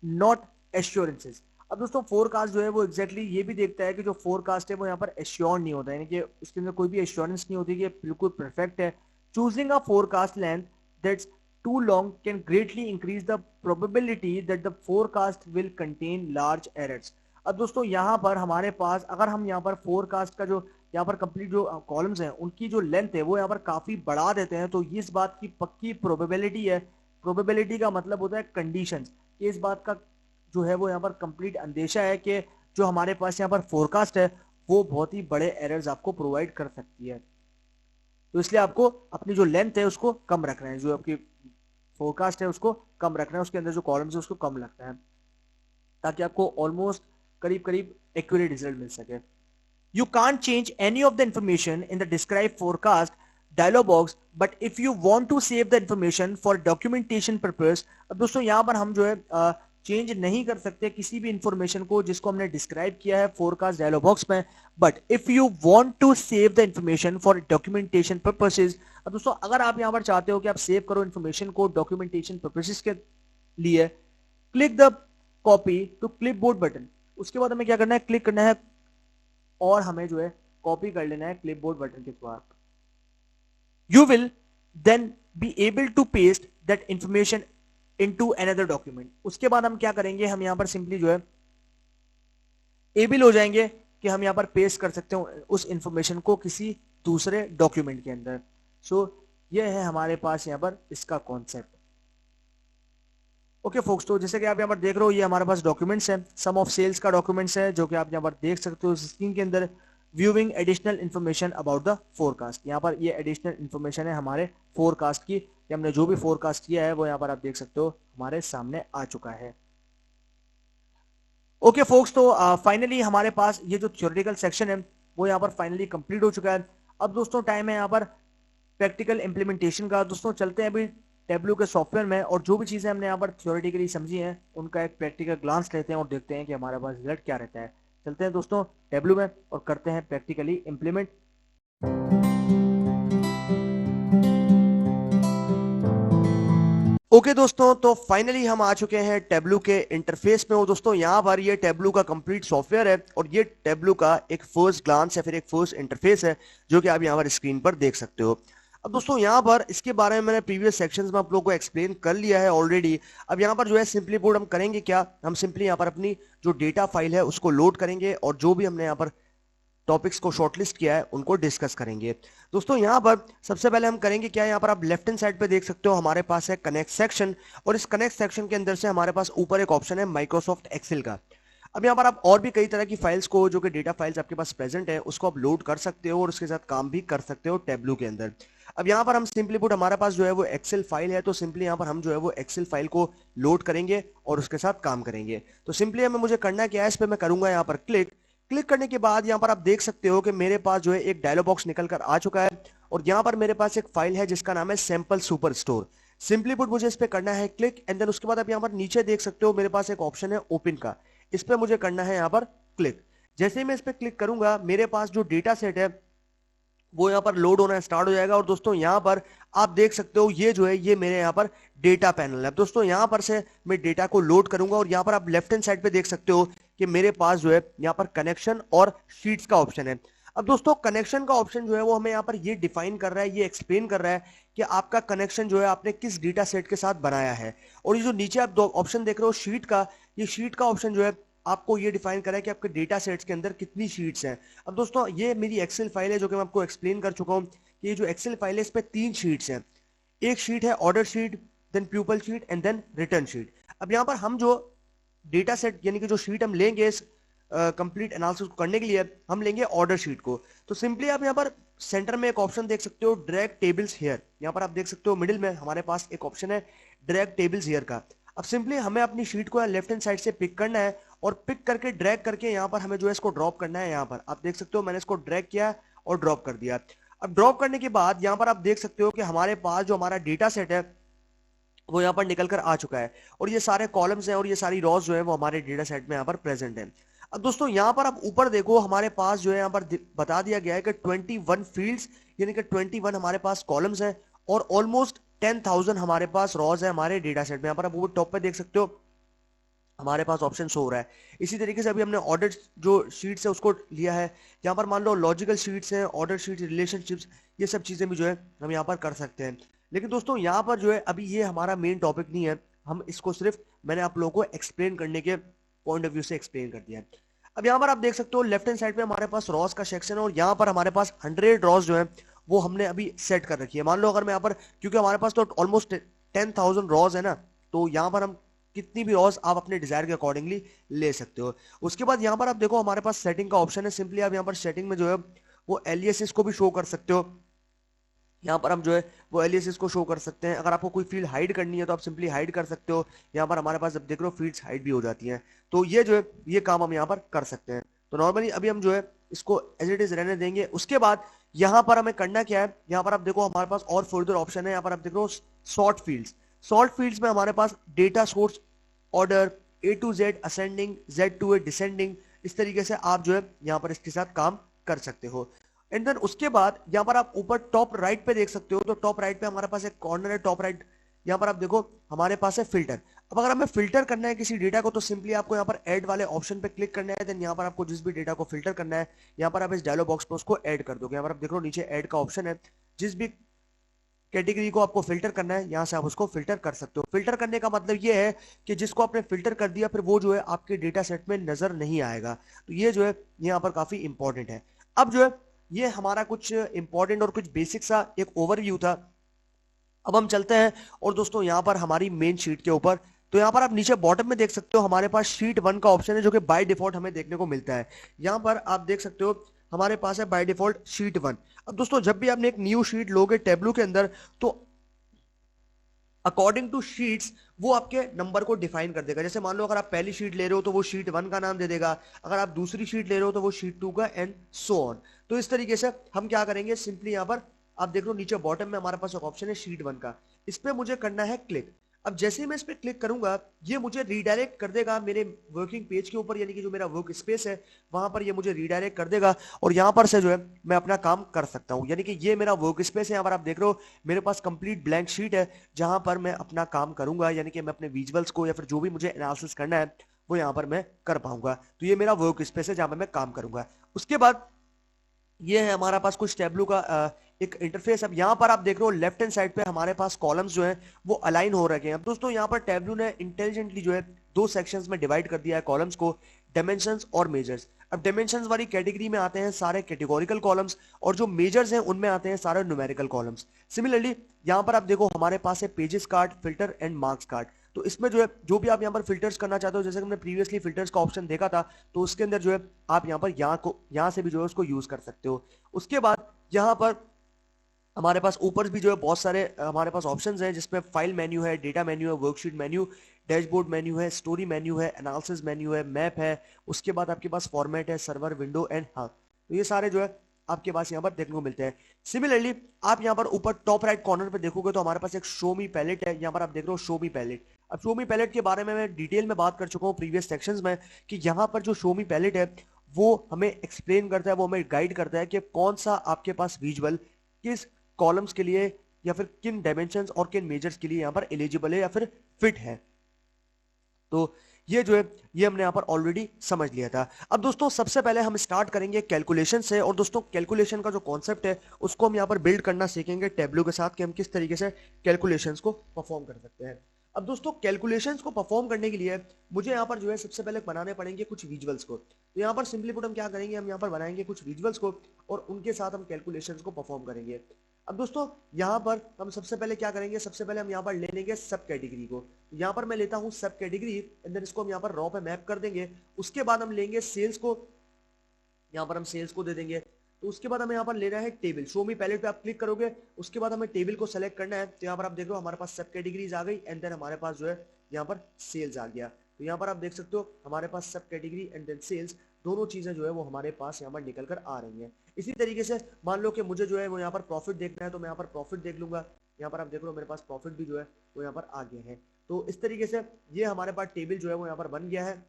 not assurances. अब दोस्तों फोरकास्ट जो है वो एग्जैक्टली ये भी देखता है कि जो फोरकास्ट है वो यहाँ पर एश्योर नहीं होता है, यानी कि उसके अंदर कोई भी एश्योरेंस नहीं होती कि बिल्कुल परफेक्ट है। Choosing a forecast length that's too long can greatly increase the probability that the forecast will contain large errors। अब दोस्तों यहाँ पर हमारे पास अगर हम यहाँ पर फोरकास्ट का जो यहाँ पर कंप्लीट जो कॉलम्स हैं उनकी जो लेंथ है वो यहाँ पर काफी बढ़ा देते हैं, तो इस बात की पक्की प्रोबेबिलिटी है। प्रोबेबिलिटी का मतलब होता है कंडीशंस, कि इस बात का जो है वो यहाँ पर कंप्लीट अंदेशा है कि जो हमारे पास यहाँ पर फोरकास्ट है वो बहुत ही बड़े एरर्स आपको प्रोवाइड कर सकती है। तो इसलिए आपको अपनी जो लेंथ है उसको कम रखना है, जो आपकी फोरकास्ट है उसको कम रखना है, उसके अंदर जो कॉलम्स है उसको कम रखना है, ताकि आपको ऑलमोस्ट करीब करीब एक्यूरेट रिजल्ट मिल सके। You can't change any of the information in the describe forecast dialog box, but if you want to save the information for documentation purpose. अब दोस्तों यहाँ पर हम जो है चेंज नहीं कर सकते किसी भी इंफॉर्मेशन को जिसको हमने डिस्क्राइब किया है फोरकास्ट डायलॉग बॉक्स में, but if you want to save the information for documentation purposes. अब दोस्तों अगर आप यहां पर चाहते हो कि आप सेव करो इंफॉर्मेशन को डॉक्यूमेंटेशन पर्पसेस के लिए, click the copy to clipboard button. उसके बाद हमें क्या करना है, क्लिक करना है और हमें जो है कॉपी कर लेना है क्लिपबोर्ड बटन के द्वारा। You will then be able to paste that information into another document. उसके बाद हम क्या करेंगे, हम यहां पर सिंपली जो है एबल हो जाएंगे कि हम यहां पर पेस्ट कर सकते हो उस इंफॉर्मेशन को किसी दूसरे डॉक्यूमेंट के अंदर। सो ये है हमारे पास यहां पर इसका कॉन्सेप्ट। ओके फोक्स, तो जैसे कि आप यहां पर देख रहे हो ये हमारे पास डॉक्यूमेंट्स है, सम ऑफ सेल्स का डॉक्यूमेंट्स है जो कि आप यहां पर देख सकते हो स्क्रीन के अंदर। Viewing additional information about the forecast, यहाँ पर ये एडिशनल इंफॉर्मेशन है हमारे फोरकास्ट की, कि हमने जो भी फोरकास्ट किया है वो यहाँ पर आप देख सकते हो हमारे सामने आ चुका है। ओके फोक्स, तो फाइनली हमारे पास ये जो थ्योरेटिकल सेक्शन है वो यहाँ पर फाइनली कंप्लीट हो चुका है। अब दोस्तों टाइम है यहाँ पर प्रैक्टिकल इंप्लीमेंटेशन का। दोस्तों चलते हैं अभी टेब्लू के सॉफ्टवेयर में और जो भी चीजें हमने यहाँ पर थ्योरेटिकली समझी हैं उनका एक प्रैक्टिकल ग्लांस लेते हैं और देखते हैं कि हमारे पास रिजल्ट क्या रहता है। चलते हैं दोस्तों टेब्लू में और करते हैं प्रैक्टिकली इंप्लीमेंट। ओके दोस्तों, तो फाइनली हम आ चुके हैं टेब्लू के इंटरफेस में। और दोस्तों यहाँ पर ये टेब्लू का कंप्लीट सॉफ्टवेयर है और ये टेब्लू का एक फर्स्ट ग्लांस या फिर एक फर्स्ट इंटरफेस है जो कि आप यहाँ पर स्क्रीन पर देख सकते हो। अब दोस्तों यहाँ पर इसके बारे में मैंने प्रीवियस सेक्शंस में आप लोगों को एक्सप्लेन कर लिया है ऑलरेडी। अब यहाँ पर जो है सिंपली पुट हम करेंगे क्या, हम सिंपली यहाँ पर अपनी जो डेटा फाइल है उसको लोड करेंगे और जो भी हमने यहाँ पर टॉपिक्स को शॉर्टलिस्ट किया है उनको डिस्कस करेंगे। दोस्तों यहाँ पर सबसे पहले हम करेंगे क्या, यहाँ पर आप लेफ्ट हैंड साइड पे देख सकते हो हमारे पास है कनेक्ट सेक्शन, और इस कनेक्ट सेक्शन के अंदर से हमारे पास ऊपर एक ऑप्शन है माइक्रोसॉफ्ट एक्सेल का। अब यहाँ पर आप और भी कई तरह की फाइल्स को जो कि डेटा फाइल्स आपके पास प्रेजेंट है उसको आप लोड कर सकते हो और उसके साथ काम भी कर सकते हो टेब्लू के अंदर। अब यहाँ पर हम सिंपली पुट हमारे पास जो है वो एक्सेल फाइल है, तो सिंपली यहाँ पर हम जो है वो एक्सेल फाइल को लोड करेंगे और उसके साथ काम करेंगे। तो सिंपली हमें मुझे करना क्या है, इस पर मैं करूंगा यहाँ पर क्लिक करने के बाद यहाँ पर आप देख सकते हो कि मेरे पास जो है एक डायलॉग बॉक्स निकल कर आ चुका है और यहाँ पर मेरे पास एक फाइल है जिसका नाम है sample super store. Simply put मुझे इस पे करना है क्लिक एंड देन उसके बाद आप यहाँ पर नीचे देख सकते हो मेरे पास एक ऑप्शन है ओपन का, इस पे मुझे करना है यहाँ पर क्लिक। जैसे ही मैं इस पे क्लिक करूंगा मेरे पास जो डेटा सेट है वो यहाँ पर लोड होना स्टार्ट हो जाएगा। और दोस्तों यहाँ पर आप देख सकते हो ये जो है ये मेरे यहाँ पर डेटा पैनल है। दोस्तों यहाँ पर से मैं डेटा को लोड करूंगा और यहाँ पर आप लेफ्ट हैंड साइड पे देख सकते हो कि मेरे पास जो है यहाँ पर कनेक्शन और शीट्स का ऑप्शन है। अब दोस्तों कनेक्शन का ऑप्शन जो है वो हमें यहाँ पर ये डिफाइन कर रहा है, ये एक्सप्लेन कर रहा है कि आपका कनेक्शन जो है आपने किस डेटा सेट के साथ बनाया है। और ये जो नीचे आप दो ऑप्शन देख रहे हो शीट का, ये शीट का ऑप्शन जो है आपको ये डिफाइन करा है कि आपके डेटा सेट्स के अंदर कितनी शीट्स हैं। अब दोस्तों ये मेरी एक्सेल फाइल है जो कि मैं आपको एक्सप्लेन कर चुका हूँ कि ये जो एक्सेल फाइल है इस पर 3 शीट्स हैं। एक शीट है order sheet, then people sheet and then return sheet. अब यहाँ पर हम जो डेटा सेट यानी कि जो शीट हम लेंगे इस कंप्लीट एनालिसिस करने के लिए हम लेंगे ऑर्डर शीट को। तो सिंपली आप यहाँ पर सेंटर में एक ऑप्शन देख सकते हो, ड्रैग टेबल्स हियर। यहाँ पर आप देख सकते हो मिडिल में हमारे पास एक ऑप्शन है ड्रैग टेबल्स हियर का। अब सिंपली हमें अपनी शीट को लेफ्ट हैंड साइड से पिक करना है और पिक करके ड्रैग करके यहाँ पर हमें जो है इसको ड्रॉप करना है। यहाँ पर आप देख सकते हो मैंने इसको ड्रैग किया और ड्रॉप कर दिया। अब ड्रॉप करने के बाद यहाँ पर आप देख सकते हो कि हमारे पास जो हमारा डेटा सेट है वो यहाँ पर निकल कर आ चुका है और ये सारे कॉलम्स हैं और ये सारी रॉज जो है वो हमारे डेटा सेट में यहाँ पर प्रेजेंट है। अब दोस्तों यहाँ पर आप ऊपर देखो हमारे पास जो है यहाँ पर बता दिया गया है कि 21 फील्ड्स यानी कि 21 हमारे पास कॉलम्स हैं और ऑलमोस्ट 10,000 हमारे पास रॉज है हमारे डेटा सेट में। यहाँ पर आप ऊपर टॉप पे देख सकते हो हमारे पास ऑप्शन शो हो रहा है। इसी तरीके से अभी हमने ऑर्डर जो शीट्स है उसको लिया है। यहाँ पर मान लो लॉजिकल शीट्स हैं, ऑर्डर शीट्स, रिलेशनशिप्स, ये सब चीजें भी जो है हम यहाँ पर कर सकते हैं। लेकिन दोस्तों यहाँ पर जो है अभी ये हमारा मेन टॉपिक नहीं है, हम इसको सिर्फ मैंने आप लोगों को एक्सप्लेन करने के पॉइंट ऑफ व्यू से एक्सप्लेन कर दिया है। अब यहाँ पर आप देख सकते हो लेफ्ट हैंड साइड पे हमारे पास रॉस का सेक्शन है और यहाँ पर हमारे पास 100 रॉस जो है वो हमने अभी सेट कर रखी है। मान लो अगर मैं यहाँ पर, क्योंकि हमारे पास तो ऑलमोस्ट 10,000 रॉस है ना, तो यहाँ पर हम कितनी भी रॉस आप अपने डिजायर के अकॉर्डिंगली ले सकते हो। उसके बाद यहाँ पर आप देखो हमारे पास सेटिंग का ऑप्शन है। सिंपली आप यहाँ पर सेटिंग में जो है वो एलियासेस को भी शो कर सकते हो। यहाँ पर हम जो है वो एलियासेस को शो कर सकते हैं। अगर आपको कोई फील्ड हाइड करनी है तो आप सिंपली हाइड कर सकते हो। यहाँ पर हमारे पास जब देख रहे हो फील्ड्स हाइड भी हो जाती हैं। तो ये जो है ये काम हम यहाँ पर कर सकते हैं। तो नॉर्मली अभी हम जो है इसको एज इट इज रहने देंगे। उसके बाद यहाँ पर हमें करना क्या है, यहाँ पर आप देखो हमारे पास और फर्दर ऑप्शन है। यहाँ पर आप देख रहे हो सॉर्ट फील्ड्स। सॉर्ट फील्ड्स में हमारे पास data source order, A to Z ascending, Z to A descending, इस तरीके से आप जो है यहाँ पर इसके साथ काम कर सकते हो। एंड देन उसके बाद यहाँ पर आप ऊपर टॉप राइट पे देख सकते हो, तो टॉप राइट पे हमारे पास एक कॉर्नर है टॉप राइट। यहाँ पर आप देखो हमारे पास है फिल्टर। अब अगर हमें फिल्टर करना है किसी डेटा को तो सिंपली आपको यहाँ पर ऐड वाले ऑप्शन पे क्लिक करना है। देन यहाँ पर आपको जिस भी डेटा को फिल्टर करना है यहाँ पर आप इस डायलॉग बॉक्स पे उसको ऐड कर दोगे। यहाँ पर आप देख रहे हो नीचे ऐड का ऑप्शन है। जिस भी कैटेगरी को आपको फिल्टर करना है यहाँ से आप उसको फिल्टर कर सकते हो। फिल्टर करने का मतलब ये है कि जिसको आपने फिल्टर कर दिया फिर वो जो है आपके डेटा सेट में नजर नहीं आएगा। तो ये जो है यहाँ पर काफी इंपॉर्टेंट है। अब जो है ये हमारा कुछ इंपॉर्टेंट और कुछ बेसिक सा एक ओवरव्यू था। अब हम चलते हैं और दोस्तों यहाँ पर हमारी मेन शीट के ऊपर। तो यहाँ पर आप नीचे बॉटम में देख सकते हो हमारे पास शीट 1 का ऑप्शन है जो कि बाय डिफॉल्ट हमें देखने को मिलता है। यहाँ पर आप देख सकते हो हमारे पास है बाय डिफॉल्ट शीट 1। अब दोस्तों जब भी आपने एक न्यू शीट लोगे टेबलू के अंदर तो अकॉर्डिंग टू शीट्स वो आपके नंबर को डिफाइन कर देगा। जैसे मान लो अगर आप पहली शीट ले रहे हो तो वो शीट 1 का नाम दे देगा, अगर आप दूसरी शीट ले रहे हो तो वो शीट 2 का, एंड सो ऑन। तो इस तरीके से हम क्या करेंगे, सिंपली यहाँ पर आप देख लो नीचे बॉटम में हमारे पास एक ऑप्शन है शीट 1 का, इस पे मुझे करना है क्लिक। अब जैसे ही मैं इस पे क्लिक करूंगा ये मुझे रीडायरेक्ट कर देगा मेरे वर्किंग पेज के ऊपर, यानी कि जो मेरा वर्क स्पेस है वहां पर ये मुझे रीडायरेक्ट कर देगा और यहाँ पर से जो है मैं अपना काम कर सकता हूँ। यानी कि ये मेरा वर्क स्पेस है। यहाँ पर आप देख रहे हो मेरे पास कंप्लीट ब्लैंक शीट है जहां पर मैं अपना काम करूंगा, यानी कि मैं अपने विजुअल्स को या फिर जो भी मुझे एनालिसिस करना है वो यहाँ पर मैं कर पाऊंगा। तो ये मेरा वर्क स्पेस है जहां पर मैं काम करूंगा। उसके बाद ये है हमारा पास कुछ टेबलू का एक इंटरफेस। अब यहाँ पर आप देख रहे हो लेफ्ट हैंड साइड पे हमारे पास कॉलम्स जो हैं वो अलाइन हो रखे हैं। अब दोस्तों यहाँ पर टेबलू ने इंटेलिजेंटली जो है दो सेक्शंस में डिवाइड कर दिया है कॉलम्स को, डायमेंशंस और मेजर्स। अब डायमेंशंस वाली कैटेगरी में आते हैं सारे कैटेगोरिकल कॉलम्स और जो मेजर्स हैं उनमें आते हैं सारे न्यूमेरिकल कॉलम्स। सिमिलरली यहाँ पर आप देखो हमारे पास है pages card, filter and marks card. तो इसमें जो है जो भी आप यहाँ पर फिल्टर्स करना चाहते हो, जैसे हमने प्रीवियसली फिल्टर्स का ऑप्शन देखा था, तो उसके अंदर जो है आप यहाँ पर यहाँ से भी जो है उसको यूज कर सकते हो। उसके बाद यहाँ पर हमारे पास ऊपर भी जो है बहुत सारे हमारे पास ऑप्शंस हैं जिसमें फाइल मेन्यू है, डेटा मेन्यू है, वर्कशीट मेन्यू, डैशबोर्ड मेन्यू है, स्टोरी मेन्यू है, एनालिसिस मेन्यू है, मैप है। उसके बाद आपके पास फॉर्मेट है, सर्वर, विंडो एंड हाँ, तो ये सारे जो है आपके पास यहाँ पर देखने को मिलते हैं। सिमिलरली आप यहाँ पर ऊपर टॉप राइट कॉर्नर पे देखोगे तो हमारे पास एक शो मी पैलेट है। यहाँ पर आप देख रहे हो शो मी पैलेट। अब शो मी पैलेट के बारे में मैं डिटेल में बात कर चुका हूँ प्रीवियस सेक्शंस में कि यहाँ पर जो शो मी पैलेट है वो हमें एक्सप्लेन करता है, वो हमें गाइड करता है कि कौन सा आपके पास विजुअल किस कॉलम्स के लिए या फिर किन डायमेंशंस और किन मेजर्स के लिए यहाँ पर एलिजिबल है या फिर फिट है। तो ये जो है ये हमने यहाँ पर ऑलरेडी समझ लिया था। अब दोस्तों सबसे पहले हम स्टार्ट करेंगे कैलकुलेशन से, और दोस्तों कैलकुलेशन का जो कॉन्सेप्ट है उसको हम यहाँ पर बिल्ड करना सीखेंगे टेबलू के साथ कि हम किस तरीके से कैलकुलेशंस को परफॉर्म कर सकते हैं। अब दोस्तों कैलकुलेशंस को परफॉर्म करने के लिए मुझे यहाँ पर जो है सबसे पहले बनाने पड़ेंगे कुछ विजुअल्स को। तो यहाँ पर सिंपली पुट हम क्या करेंगे, हम यहाँ पर बनाएंगे कुछ विजुअल्स को और उनके साथ हम कैलकुलेशंस को परफॉर्म करेंगे। अब दोस्तों यहाँ पर हम सबसे पहले क्या करेंगे, सबसे पहले हम यहाँ पर ले लेंगे सब कैटेगरी को। यहाँ पर मैं लेता हूँ सब कैटेगरी एंड देन इसको हम यहाँ पर रॉ पे मैप कर देंगे। उसके बाद हम लेंगे सेल्स को, यहाँ पर हम सेल्स को दे देंगे। तो उसके बाद हमें यहाँ पर लेना है टेबल, शो मी पैलेट पे आप क्लिक करोगे, उसके बाद हमें टेबल को सेलेक्ट करना है। तो यहाँ पर आप देख रहे हो हमारे पास सब कैटेगरीज आ गई एंड देन हमारे पास जो है यहाँ पर सेल्स आ गया। तो यहाँ पर आप देख सकते हो हमारे पास सब कैटेगरी एंड देन सेल्स दोनों चीजें जो है वो हमारे पास यहाँ पर निकल कर आ रही हैं। इसी तरीके से मान लो कि मुझे जो है वो यहाँ पर प्रॉफिट देखना है, तो मैं यहाँ पर प्रॉफिट देख लूंगा। यहाँ पर आप देख रहे हो मेरे पास प्रॉफिट भी जो है वो यहाँ पर आ गए हैं। तो इस तरीके से ये हमारे पास टेबल जो है वो यहाँ पर बन गया है।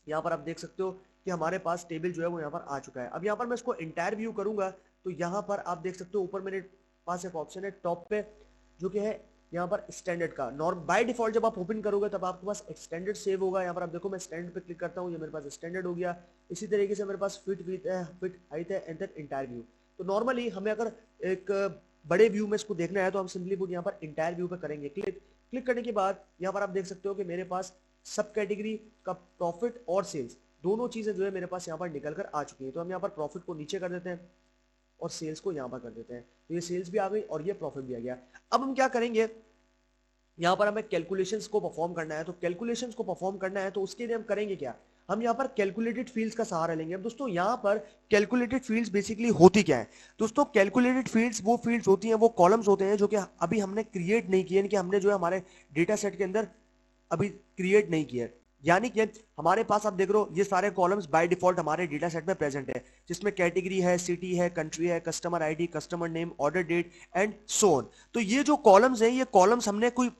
यहाँ पर आप देख सकते हो कि हमारे पास टेबल जो है वो यहाँ पर आ चुका है। अब यहाँ पर मैं इसको इंटायर व्यू करूंगा, तो यहाँ पर आप देख सकते हो ऊपर मेरे पास एक ऑप्शन है टॉप पे, जो कि है यहाँ पर स्टैंडर्ड का। नॉर्म बाय डिफॉल्ट जब आप ओपन करोगे तब आपके पास एक्सटेंडेड सेव होगा। यहाँ पर आप देखो मैं स्टैंडर्ड पे क्लिक करता हूँ, ये मेरे पास स्टैंडर्ड हो गया। इसी तरीके से मेरे पास फिट विथ है, फिट हाइट है एंड देन इंटायर व्यू। तो नॉर्मली हमें अगर एक बड़े व्यू में इसको देखना है तो हम सिंपली पुट यहाँ पर इंटायर व्यू पे करेंगे क्लिक। क्लिक करने के बाद यहाँ पर आप देख सकते हो कि मेरे पास सब कैटेगरी का प्रॉफिट और सेल्स दोनों चीजें जो है मेरे पास यहाँ पर निकल कर आ चुकी हैं। तो हम यहाँ पर प्रॉफिट को नीचे कर देते हैं और सेल्स को यहाँ पर कर देते हैं। तो ये सेल्स भी आ गई और ये प्रॉफिट भी आ गया। अब हम क्या करेंगे, यहाँ पर हमें कैलकुलेशंस को परफॉर्म करना है। तो कैलकुलेशंस को परफॉर्म करना है तो उसके लिए हम करेंगे क्या, हम यहाँ पर कैलकुलेटेड फील्ड्स का सहारा लेंगे। अब दोस्तों यहाँ पर कैलकुलेटेड फील्ड्स बेसिकली होती क्या है, दोस्तों कैलकुलेटेड फील्ड्स वो फील्ड्स होती हैं, वो कॉलम्स होते हैं जो कि अभी हमने क्रिएट नहीं किए, यानी कि हमने जो है हमारे डेटा सेट के अंदर अभी क्रिएट नहीं किया। यानी कि हमारे पास आप देख रहे हो ये सारे कॉलम्स बाय डिफॉल्ट हमारे डेटा सेट में प्रेजेंट है, जिसमें कैटेगरी है, सिटी है, कंट्री है, customer ID, customer name, order date and so on. तो ये जो कॉलम्स हैं ये कॉलम्स हमने कोई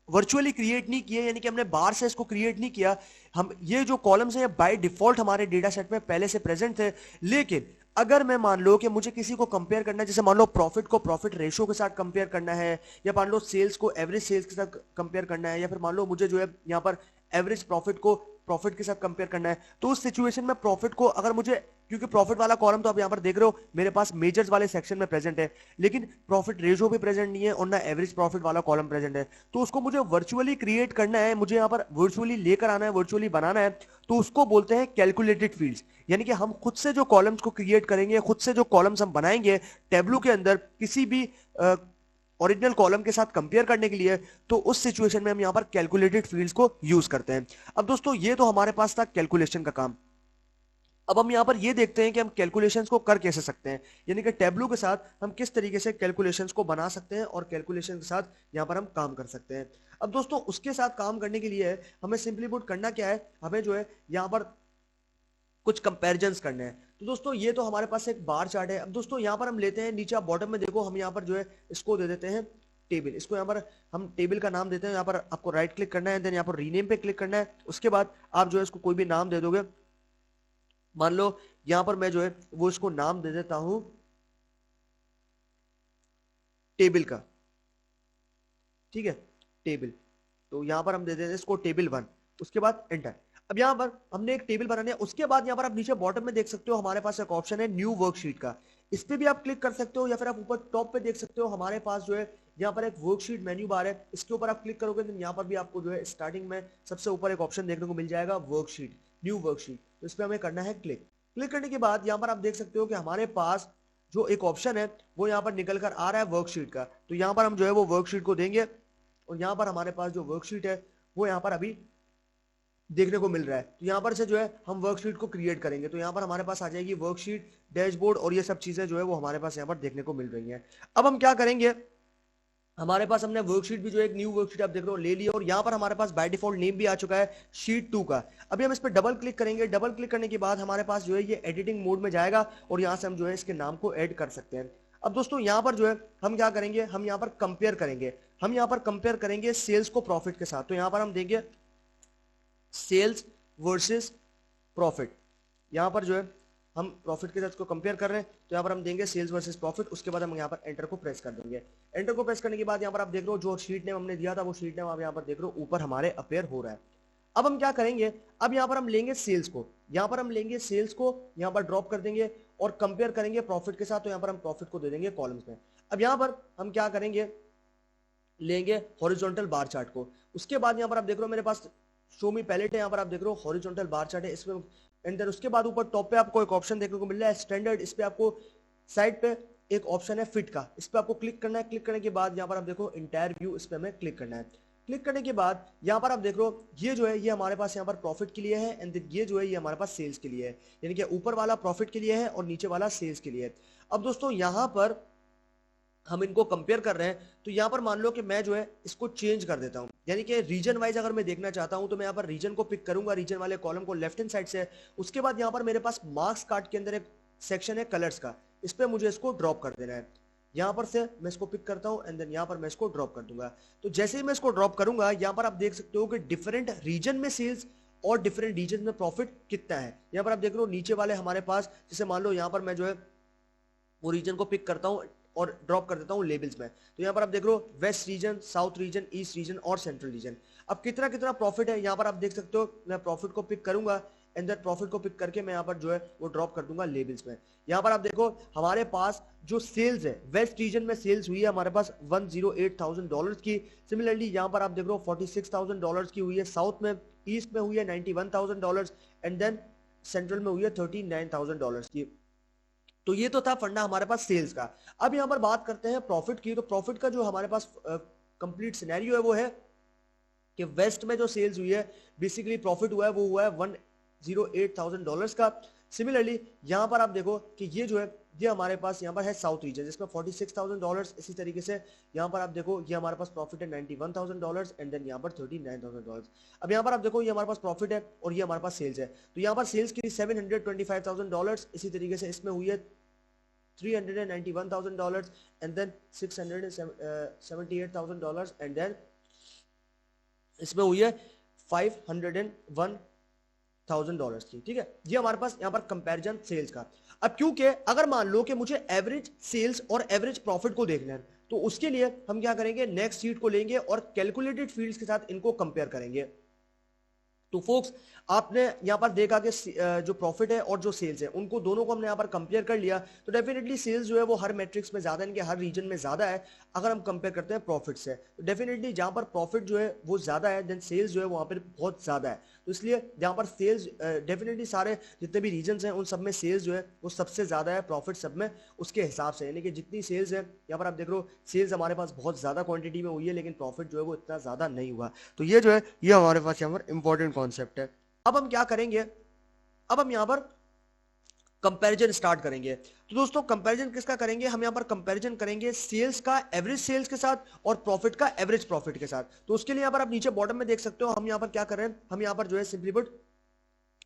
वर्चुअली क्रिएट नहीं किए, यानी कि हमने बाहर से इसको क्रिएट नहीं किया। हम ये जो कॉलम्स हैं बाय डिफॉल्ट हमारे डेटा सेट में पहले से प्रेजेंट थे। लेकिन अगर मैं मान लो कि मुझे किसी को कंपेयर करना है, जैसे मान लो प्रॉफिट को प्रॉफिट रेशियो के साथ कंपेयर करना है, या मान लो सेल्स को एवरेज सेल्स के साथ कंपेयर करना है, या फिर मान लो मुझे जो है यहाँ पर एवरेज प्रॉफिट को प्रॉफिट के साथ कंपेयर करना है, तो उस सिचुएशन में प्रॉफिट को अगर मुझे, क्योंकि प्रॉफिट वाला कॉलम तो आप यहाँ पर देख रहे हो मेरे पास मेजर्स वाले सेक्शन में प्रेजेंट है, लेकिन प्रॉफिट रेशियो भी प्रेजेंट नहीं है और ना एवरेज प्रॉफिट वाला कॉलम प्रेजेंट है। तो उसको मुझे वर्चुअली क्रिएट करना है, मुझे यहाँ पर वर्चुअली लेकर आना है, वर्चुअली बनाना है। तो उसको बोलते हैं कैलकुलेटेड फील्ड्स, यानी कि हम खुद से जो कॉलम्स को क्रिएट करेंगे, खुद से जो कॉलम्स हम बनाएंगे टेबलो के अंदर किसी भी ओरिजिनल कॉलम के साथ कंपेयर करने के लिए, तो उस सिचुएशन में हम यहाँ पर कैलकुलेटेड फील्ड्स को यूज करते हैं। अब दोस्तों ये तो हमारे पास था कैलकुलेशन का काम। अब हम यहाँ पर ये देखते हैं कि हम कैलकुलेशंस को कर कैसे सकते हैं, यानी कि टेबलो के साथ हम किस तरीके से कैलकुलेशंस को बना सकते हैं और कैलकुलेशन के साथ यहाँ पर हम काम कर सकते हैं। अब दोस्तों उसके साथ काम करने के लिए हमें सिंपली पुट करना क्या है, हमें जो है यहाँ पर कुछ कंपैरिजंस करने हैं। तो दोस्तों ये तो हमारे पास एक बार चार्ट है। अब दोस्तों यहाँ पर हम लेते हैं, नीचे आप बॉटम में देखो हम यहाँ पर जो है इसको दे देते हैं टेबल। इसको यहाँ पर हम टेबल का नाम देते हैं। यहाँ पर आपको राइट क्लिक करना है, देन यहाँ पर रीनेम पे क्लिक करना है। उसके बाद आप जो है इसको कोई भी नाम दे दोगे। मान लो यहाँ पर मैं जो है वो इसको नाम दे देता हूं टेबल का, ठीक है, टेबल। तो यहाँ पर हम दे देते हैं इसको टेबल 1। उसके बाद एंटर। अब यहाँ पर हमने एक टेबल बनानी है। उसके बाद यहाँ पर आप नीचे बॉटम में देख सकते हो हमारे पास एक ऑप्शन है न्यू वर्कशीट का, इस पे भी आप क्लिक कर सकते हो, या फिर आप ऊपर टॉप पे देख सकते हो हमारे पास जो है यहाँ पर एक वर्कशीट मेन्यू बार है, इसके ऊपर आप क्लिक करोगे तो यहाँ पर भी आपको जो है स्टार्टिंग में सबसे ऊपर एक ऑप्शन देखने को मिल जाएगा वर्कशीट, न्यू वर्कशीट। तो इस पर हमें करना है क्लिक। क्लिक करने के बाद यहाँ पर आप देख सकते हो कि हमारे पास जो एक ऑप्शन है वो यहाँ पर निकल कर आ रहा है वर्कशीट का। तो यहाँ पर हम जो है वो वर्कशीट को देंगे और यहाँ पर हमारे पास जो वर्कशीट है वो यहाँ पर अभी देखने को मिल रहा है। तो यहाँ पर से जो है हम वर्कशीट को क्रिएट करेंगे, तो यहाँ पर हमारे पास आ जाएगी वर्कशीट, डैशबोर्ड और ये सब चीजें जो है वो हमारे पास यहाँ पर देखने को मिल रही हैं। अब हम क्या करेंगे, हमारे पास हमने वर्कशीट भी जो एक न्यू वर्कशीट आप देख रहे हो ले लिया, और यहाँ पर हमारे पास बाय डिफॉल्ट नेम भी आ चुका है शीट 2 का। अभी हम इस पर डबल क्लिक करेंगे। डबल क्लिक करने के बाद हमारे पास जो है ये एडिटिंग मोड में जाएगा और यहाँ से हम जो है इसके नाम को ऐड कर सकते हैं। अब दोस्तों यहाँ पर जो है हम क्या करेंगे, हम यहाँ पर कंपेयर करेंगे, हम यहाँ पर कंपेयर करेंगे सेल्स को प्रॉफिट के साथ। तो यहाँ पर हम देंगे सेल्स वर्सेस प्रॉफिट। यहाँ पर जो है हम प्रॉफिट के साथ इसको कंपेयर कर रहे हैं, तो यहाँ पर हम देंगे सेल्स वर्सेस प्रॉफिट। उसके बाद हम यहाँ पर एंटर को प्रेस कर देंगे। एंटर को प्रेस करने के बाद यहाँ पर आप देख रहे हो जो शीट नेम हमने दिया था वो शीट नेम आप यहाँ पर देख रहे हो ऊपर हमारे अपेयर हो रहा है। अब हम क्या करेंगे, अब यहाँ पर हम लेंगे सेल्स को, यहाँ पर हम लेंगे सेल्स को, यहाँ पर ड्रॉप कर देंगे और कंपेयर करेंगे प्रॉफिट के साथ। तो यहाँ पर हम प्रॉफिट को दे देंगे कॉलम्स में। अब यहाँ पर हम क्या करेंगे, लेंगे हॉरिजॉन्टल बार चार्ट को। उसके बाद यहाँ पर आप देख रहे हो मेरे पास शो मी पैलेट है, यहाँ पर आप देख रहे हो हॉरिजॉन्टल बार चार्ट है इसमें एंटर। उसके बाद ऊपर टॉप पे आपको एक ऑप्शन देखने को मिल रहा है स्टैंडर्ड, इस पे आपको साइड पे एक ऑप्शन है फिट का, इस पर आपको क्लिक करना है। क्लिक करने के बाद यहाँ पर आप देखो इंटायर व्यू, इस पर हमें क्लिक करना है। क्लिक करने के बाद यहाँ पर आप देख रहे हो ये जो है ये हमारे पास यहाँ पर प्रॉफिट के लिए है, एंड ये जो है ये हमारे पास सेल्स के लिए है, यानी कि ऊपर वाला प्रॉफिट के लिए है और नीचे वाला सेल्स के लिए है। अब दोस्तों यहाँ पर हम इनको कंपेयर कर रहे हैं, तो यहाँ पर मान लो कि मैं जो है इसको चेंज कर देता हूँ, यानी कि रीजन वाइज अगर मैं देखना चाहता हूँ तो मैं यहाँ पर रीजन को पिक करूंगा, रीजन वाले कॉलम को लेफ्ट हैंड साइड से। उसके बाद यहाँ पर मेरे पास मार्क्स कार्ड के अंदर एक सेक्शन है कलर्स का, इस पर मुझे इसको ड्रॉप कर देना है। यहाँ पर से मैं इसको पिक करता हूँ एंड देन यहाँ पर मैं इसको ड्रॉप कर दूंगा। तो जैसे ही मैं इसको ड्रॉप करूंगा यहाँ पर आप देख सकते हो कि डिफरेंट रीजन में सेल्स और डिफरेंट रीजन में प्रॉफिट कितना है। यहाँ पर आप देख रहे हो नीचे वाले हमारे पास, जैसे मान लो यहाँ पर मैं जो है वो रीजन को पिक करता हूँ और ड्रॉप कर देता हूँ लेबल्स में, तो यहाँ पर आप देख रहे हो west region, south region, east region और सेंट्रल रीजन। अब कितना कितना प्रॉफिट है यहाँ पर आप देख सकते हो। मैं प्रॉफिट को पिक करूंगा एंड देन प्रॉफिट को पिक करके मैं यहाँ पर जो है वो ड्रॉप कर दूंगा लेबल्स में। यहाँ पर आप देखो हमारे पास जो सेल्स है वेस्ट रीजन में सेल्स हुई है हमारे पास $108,000 की। सिमिलरली यहाँ पर आप देख रहे हो $46,000 की हुई है साउथ में, ईस्ट में हुई है $91,000 एंड देन सेंट्रल में हुई है $39,000 की। तो ये तो था फंडा हमारे पास सेल्स का। अब यहाँ पर बात करते हैं प्रॉफिट की। तो प्रॉफिट का जो हमारे पास कंप्लीट सिनेरियो है वो है कि वेस्ट में जो सेल्स हुई है बेसिकली प्रॉफिट हुआ है वो हुआ है $108,000 का। सिमिलरली यहाँ पर आप देखो कि ये जो है ये हमारे पास यहाँ पर है साउथ रीजन जिसमें $46,000। इसी तरीके से यहाँ पर आप देखो ये हमारे पास प्रॉफिट है $91,000 एंड देन यहाँ पर $39,000। अब यहाँ पर आप देखो ये हमारे पास प्रॉफिट है और ये हमारे पास सेल्स है, तो यहाँ पर सेल्स की $725,000। इसी तरीके से इसमें हुई है $391,000 एंड देन $678,000 एंड देन इसमें हुई है $501,000 की। ठीक है, ये हमारे पास यहाँ पर कंपैरिजन सेल्स का। अब क्योंकि अगर मान लो कि मुझे एवरेज सेल्स और एवरेज प्रॉफिट को देखना है, तो उसके लिए हम क्या करेंगे, नेक्स्ट शीट को लेंगे और कैलकुलेटेड फील्ड्स के साथ इनको कंपेयर करेंगे। तो फोक्स आपने यहां पर देखा कि जो प्रॉफिट है और जो सेल्स है उनको दोनों को हमने यहां पर कंपेयर कर लिया, तो डेफिनेटली सेल्स जो है वो हर मैट्रिक्स में ज्यादा, इनके हर रीजन में ज्यादा है अगर हम कंपेयर करते हैं प्रॉफिट से। तो डेफिनेटली जहां पर प्रॉफिट जो है वो ज्यादा है देन सेल्स जो है वहां पर बहुत ज्यादा है। तो इसलिए जहां पर सेल्स डेफिनेटली सारे जितने भी रीजन हैं उन सब में सेल्स जो है वो सबसे ज्यादा है प्रॉफिट सब में उसके हिसाब से, यानी कि जितनी सेल्स है यहाँ पर आप देख रहे हो सेल्स हमारे पास बहुत ज्यादा क्वांटिटी में हुई है लेकिन प्रॉफिट जो है वो इतना ज्यादा नहीं हुआ। तो ये जो है ये हमारे पास यहाँ पर इंपॉर्टेंट कॉन्सेप्ट है। अब हम क्या करेंगे, अब हम यहां पर कंपैरिजन स्टार्ट करेंगे। तो दोस्तों कंपैरिजन किसका करेंगे, हम यहां पर कंपैरिजन करेंगे सेल्स का एवरेज सेल्स के साथ और प्रॉफिट का एवरेज प्रॉफिट के साथ। तो उसके लिए यहां पर आप नीचे बॉटम में देख सकते हो हम यहां पर क्या कर रहे हैं, हम यहां पर जो है सिंपली पुट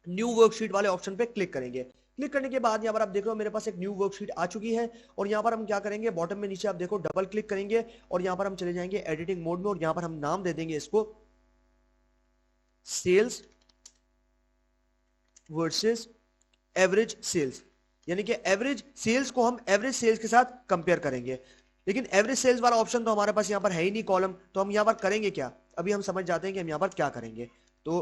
न्यू वर्कशीट वाले ऑप्शन पे क्लिक करेंगे। क्लिक करने के बाद यहां पर आप देख रहे हो मेरे पास एक न्यू वर्कशीट आ चुकी है और यहां पर हम क्या करेंगे, बॉटम में नीचे आप देखो डबल क्लिक करेंगे और यहां पर हम चले जाएंगे एडिटिंग मोड में और यहां पर हम नाम दे देंगे इसको सेल्स वर्सेस एवरेज सेल्स, यानी कि एवरेज सेल्स को हम एवरेज सेल्स के साथ कंपेयर करेंगे। लेकिन एवरेज सेल्स वाला ऑप्शन तो हमारे पास यहां पर है ही नहीं कॉलम, तो हम यहां पर करेंगे क्या, अभी हम समझ जाते हैं कि हम यहां पर क्या करेंगे। तो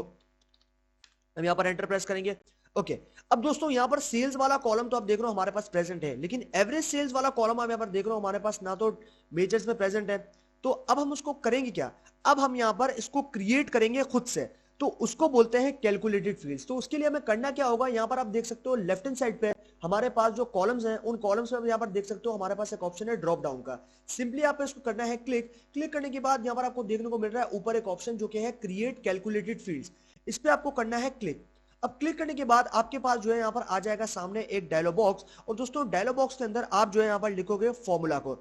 हम यहां पर एंटर प्रेस करेंगे। ओके, अब दोस्तों यहां पर सेल्स वाला कॉलम तो आप देख रहे हो हमारे पास प्रेजेंट है, लेकिन एवरेज सेल्स वाला कॉलम आप यहां पर देख रहे हो हमारे पास ना तो मेजर्स में प्रेजेंट है। तो अब हम उसको करेंगे क्या, अब हम यहां पर इसको क्रिएट करेंगे खुद से, तो उसको बोलते हैं कैलकुलेटेड फील्ड्स। तो उसके लिए हमें करना क्या होगा, यहां पर आप देख सकते हो लेफ्ट हैंड साइड पे हमारे पास जो कॉलम्स हैं उन कॉलम्स में यहां पर देख सकते हो हमारे पास एक ऑप्शन है ड्रॉप डाउन का। सिंपली आप इसको करना है क्लिक। क्लिक करने के बाद यहां पर आपको देखने को मिल रहा है ऊपर एक ऑप्शन जो कि है क्रिएट कैलकुलेटेड फील्ड्स, इस पे आपको करना है क्लिक। अब क्लिक करने के बाद आपके पास जो है यहां पर आ जाएगा सामने एक डायलॉग बॉक्स, और दोस्तों डायलॉग बॉक्स के अंदर आप जो है यहां पर लिखोगे फॉर्मूला को।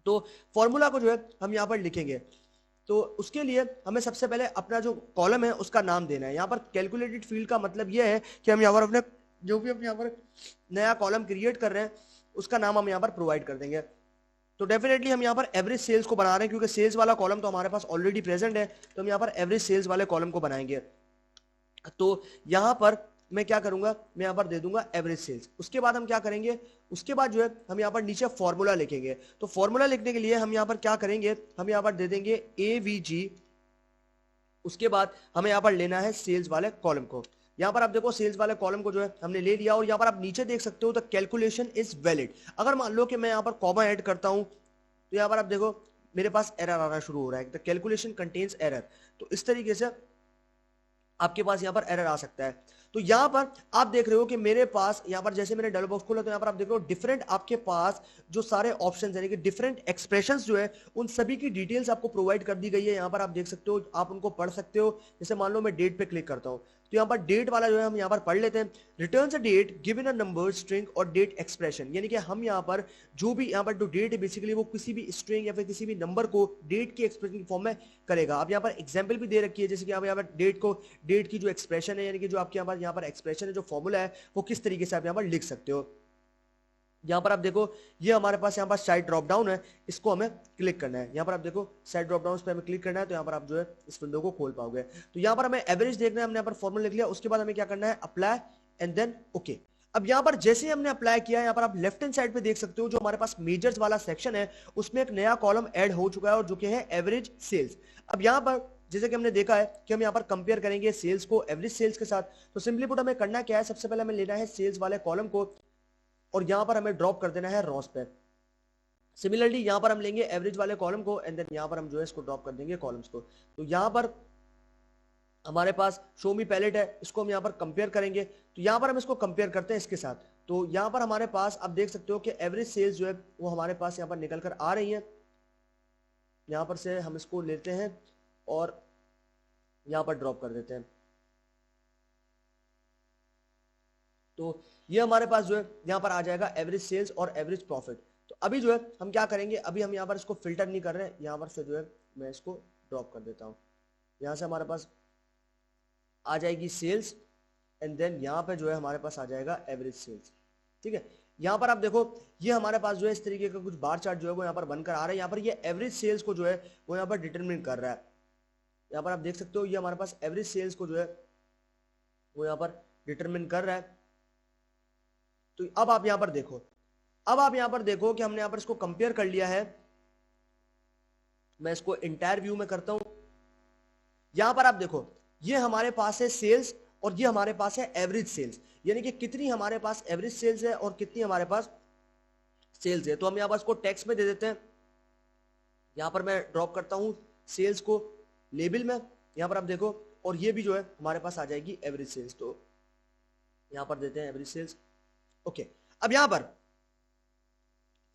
तो फॉर्मूला को जो है हम यहां पर लिखेंगे, तो उसके लिए हमें सबसे पहले अपना जो कॉलम है उसका नाम देना है। यहाँ पर कैलकुलेटेड फील्ड का मतलब यह है कि हम यहाँ पर अपने जो भी हम यहाँ पर नया कॉलम क्रिएट कर रहे हैं उसका नाम हम यहाँ पर प्रोवाइड कर देंगे। तो डेफिनेटली हम यहाँ पर एवरेज सेल्स को बना रहे हैं क्योंकि सेल्स वाला कॉलम तो हमारे पास ऑलरेडी प्रेजेंट है, तो हम यहाँ पर एवरेज सेल्स वाले कॉलम को बनाएंगे। तो यहाँ पर मैं क्या करूंगा, मैं यहाँ पर दे दूंगा एवरेज सेल्स। उसके बाद हम क्या करेंगे, उसके बाद जो है हम यहाँ पर नीचे फॉर्मूला लिखेंगे। तो फॉर्मूला लिखने के लिए हम यहाँ पर क्या करेंगे, हम यहाँ पर दे देंगे AVG। उसके बाद हमें यहाँ पर लेना है सेल्स वाले कॉलम को। यहाँ पर आप देखो सेल्स वाले कॉलम को जो है हमने ले लिया और यहाँ पर आप नीचे देख सकते हो द कैलकुलेशन इज वैलिड। अगर मान लो कि मैं यहाँ पर कॉमा ऐड करता हूँ तो यहाँ पर आप देखो मेरे पास एरर आना शुरू हो रहा है, द कैलकुलेशन कंटेन्स एरर। तो इस तरीके से आपके पास यहां पर एरर आ सकता है। तो यहां पर आप देख रहे हो कि मेरे पास यहां पर जैसे मैंने डायलॉग बॉक्स खोला तो यहां पर आप देख रहे हो डिफरेंट आपके पास जो सारे ऑप्शंस यानी कि डिफरेंट एक्सप्रेशंस जो है उन सभी की डिटेल्स आपको प्रोवाइड कर दी गई है। यहां पर आप देख सकते हो, आप उनको पढ़ सकते हो। जैसे मान लो मैं डेट पे क्लिक करता हूं तो यहां पर डेट वाला जो है हम यहां पर पढ़ लेते हैं। Returns a date given a number string और डेट एक्सप्रेशन, यानी कि हम यहां पर जो भी यहां पर जो डेट है बेसिकली वो किसी भी स्ट्रिंग या फिर किसी भी नंबर को डेट की एक्सप्रेशन की फॉर्म में करेगा। आप यहां पर एग्जांपल भी दे रखी है, जैसे कि आप यहां पर डेट की जो एक्सप्रेशन है यानी कि जो आपके यहां पर एक्सप्रेशन है, जो फॉर्मूला है वो किस तरीके से आप यहां पर लिख सकते हो। यहां पर आप देखो ये हमारे पास यहां पर साइड ड्रॉप डाउन है, इसको हमें क्लिक करना है। यहां पर आप देखो साइड ड्रॉप डाउन पे हमें क्लिक करना है तो यहां पर आप जो है इस विंडो को खोल पाओगे। तो यहां पर हमें एवरेज देखना है, हमने यहां पर फॉर्मूला लिख लिया। उसके बाद हमें क्या करना है, अप्लाई एंड देन ओके। अब यहां पर जैसे ही हमने अप्लाई किया, यहां पर आप लेफ्ट हैंड साइड पे देख सकते हो जो हमारे पास मेजर्स वाला सेक्शन है उसमें एक नया कॉलम ऐड हो चुका है और जो कि है एवरेज सेल्स। अब यहां पर जैसे कि हमने देखा है कि हम यहां पर कंपेयर करेंगे सेल्स को एवरेज सेल्स के साथ, तो सिंपली पुट हमें करना क्या है, सबसे पहले हमें लेना है सेल्स वाले कॉलम को और यहां पर हमें ड्रॉप कर देना है रॉस पे। सिमिलरली यहां पर हम लेंगे एवरेज वाले कॉलम को एंड देन यहां पर हम जो है इसको ड्रॉप कर देंगे कॉलम्स को। तो यहां पर हमारे पास शो मी पैलेट है, इसको हम यहां पर कंपेयर करेंगे। तो यहां पर हम इसको कंपेयर करते हैं इसके साथ। तो यहां पर हमारे पास आप देख सकते हो कि एवरेज सेल्स जो है वो हमारे पास यहां पर निकल कर आ रही है। यहां पर से हम इसको लेते हैं और यहां पर ड्रॉप कर देते हैं। तो ये हमारे पास जो है यहां पर आ जाएगा एवरेज सेल्स और एवरेज प्रॉफिट। तो अभी जो है हम क्या करेंगे, अभी हम यहां पर इसको फिल्टर नहीं कर रहे हैं, यहां पर से जो है मैं इसको ड्रॉप कर देता हूं। यहां से हमारे पास आ जाएगी सेल्स एंड देन यहां पे जो है हमारे पास आ जाएगा एवरेज सेल्स। ठीक है, यहां पर आप देखो ये हमारे पास जो है इस तरीके का कुछ बार चार्ट जो है वो यहां पर बनकर आ रहा है। यहां पर ये एवरेज सेल्स को जो है वो यहां पर डिटरमिन कर रहा है। यहां पर आप देख सकते हो ये हमारे पास एवरेज सेल्स को जो है वो यहां पर डिटरमिन कर रहा है। तो अब आप यहां पर देखो, अब आप यहां पर देखो कि हमने यहां पर इसको कंपेयर कर लिया है। मैं इसको इंटायर व्यू में करता हूं। यहां पर आप देखो ये हमारे पास है सेल्स और ये हमारे पास है एवरेज सेल्स, यानी कि कितनी हमारे पास एवरेज सेल्स है और कितनी हमारे पास सेल्स है। तो हम यहां पर इसको टेक्स्ट में दे देते हैं। यहां पर मैं ड्रॉप करता हूं सेल्स को लेबल में, यहां पर आप देखो, और ये भी जो है हमारे पास आ जाएगी एवरेज सेल्स। तो यहां पर देते हैं एवरेज सेल्स ओके। अब यहां पर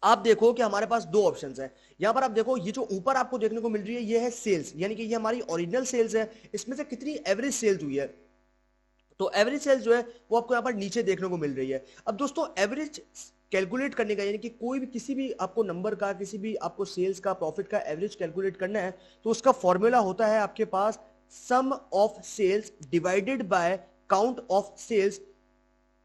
आप देखो कि हमारे पास दो ऑप्शंस है। यहां पर आप देखो ये जो ऊपर आपको देखने को मिल रही है ये है सेल्स, यानी कि ये हमारी ओरिजिनल सेल्स है, इसमें से कितनी एवरेज सेल्स हुई है। तो एवरेज सेल्स जो है वो आपको यहां पर नीचे देखने को मिल रही है। अब दोस्तों एवरेज कैलकुलेट करने का, यानी कि कोई भी किसी भी आपको नंबर का, किसी भी आपको सेल्स का, प्रॉफिट का एवरेज कैलकुलेट करना है तो उसका फॉर्मूला होता है आपके पास sum of sales divided by count of sales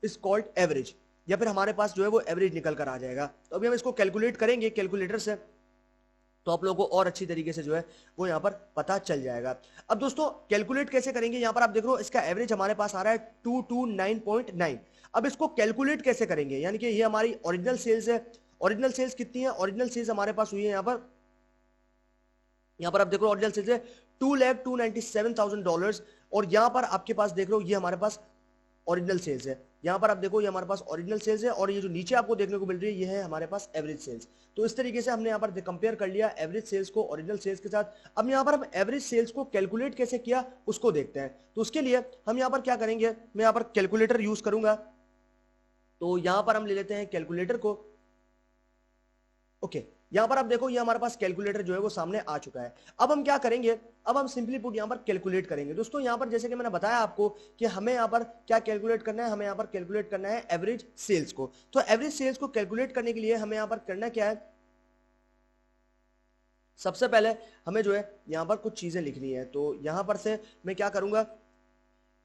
is called average, या फिर हमारे पास जो है वो एवरेज निकल कर आ जाएगा। तो अभी हम इसको कैलकुलेट करेंगे कैलकुलेटर से, तो आप लोगों को और अच्छी तरीके से जो है वो यहां पर पता चल जाएगा। अब दोस्तों कैलकुलेट कैसे करेंगे, यहां पर आप देख रहे हो इसका एवरेज हमारे पास आ रहा है 229.9। अब इसको कैलकुलेट कैसे करेंगे, यानी कि ये हमारी ओरिजिनल सेल्स है। ओरिजिनल सेल्स कितनी है, ओरिजिनल सेल्स हमारे पास हुई है यहां पर आप देख रहे हो ओरिजिनल सेल्स है $2,297,000 और यहां पर आपके पास देख रहे हो ये हमारे पास ओरिजिनल सेल्स है। यहां पर आप देखो ये हमारे पास ओरिजिनल सेल्स है और ये जो नीचे आपको देखने को मिल रही है ये है हमारे पास एवरेज सेल्स। तो इस तरीके से हमने यहां पर कंपेयर कर लिया एवरेज सेल्स को ओरिजिनल सेल्स के साथ। अब यहां पर हम एवरेज सेल्स को कैलकुलेट कैसे किया उसको देखते हैं। तो उसके लिए हम यहां पर क्या करेंगे, मैं यहां पर कैलकुलेटर यूज करूंगा। तो यहां पर हम ले लेते हैं कैलकुलेटर को ओके। यहां पर आप देखो ये हमारे पास कैलकुलेटर जो है वो सामने आ चुका है। अब हम क्या करेंगे, अब हम सिंपली पुट यहां पर कैलकुलेट करेंगे। दोस्तों यहां पर जैसे कि मैंने बताया आपको कि हमें यहां पर क्या कैलकुलेट करना है, हमें यहां पर कैलकुलेट करना है एवरेज सेल्स को। तो एवरेज सेल्स को कैलकुलेट करने के लिए हमें यहां पर करना क्या है, सबसे पहले हमें जो है यहां पर कुछ चीजें लिखनी है। तो यहां पर से मैं क्या करूंगा,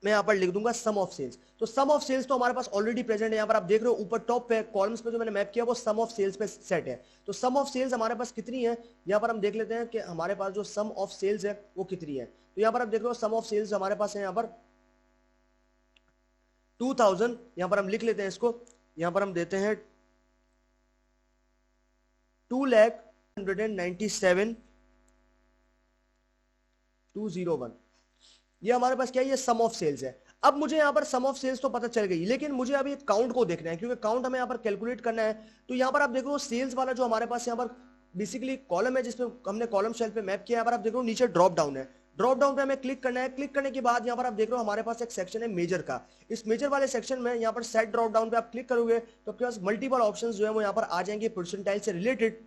मैं यहां पर लिख दूंगा सम ऑफ सेल्स। तो सम ऑफ सेल्स तो हमारे पास ऑलरेडी प्रेजेंट है। यहां पर आप देख रहे हो ऊपर टॉप पे कॉलम्स पे जो मैंने मैप किया वो सम ऑफ सेल्स पे सेट है। तो सम ऑफ सेल्स हमारे पास कितनी है, यहां पर हम देख लेते हैं कि हमारे पास जो सम ऑफ सेल्स है वो कितनी है। तो यहां पर आप देख रहे हो सम ऑफ सेल्स हमारे पास है यहां पर 2000। यहां पर हम लिख लेते हैं इसको, यहां पर हम देते हैं 2,197,201। ये हमारे पास क्या है, ये सम ऑफ सेल्स है। अब मुझे यहां पर सम ऑफ सेल्स तो पता चल गई, लेकिन मुझे अभी काउंट को देखना है क्योंकि काउंट हमें यहां पर कैलकुलेट करना है। तो यहां पर आप देखो सेल्स वाला जो हमारे पास यहां पर बेसिकली कॉलम है जिसमें हमने कॉलम शेल पे मैप किया, यहां पर आप देखो नीचे ड्रॉप डाउन है। ड्रॉप डाउन पे हमें क्लिक करना है। क्लिक करने के बाद यहाँ पर आप देख रहे हो हमारे पास एक सेक्शन है मेजर का। इस मेजर वाले सेक्शन में यहाँ पर सेट ड्रॉप डाउन पे आप क्लिक करोगे तो आपके पास मल्टीपल ऑप्शंस जो है वो यहाँ पर आ जाएंगे परसेंटाइल से रिलेटेड।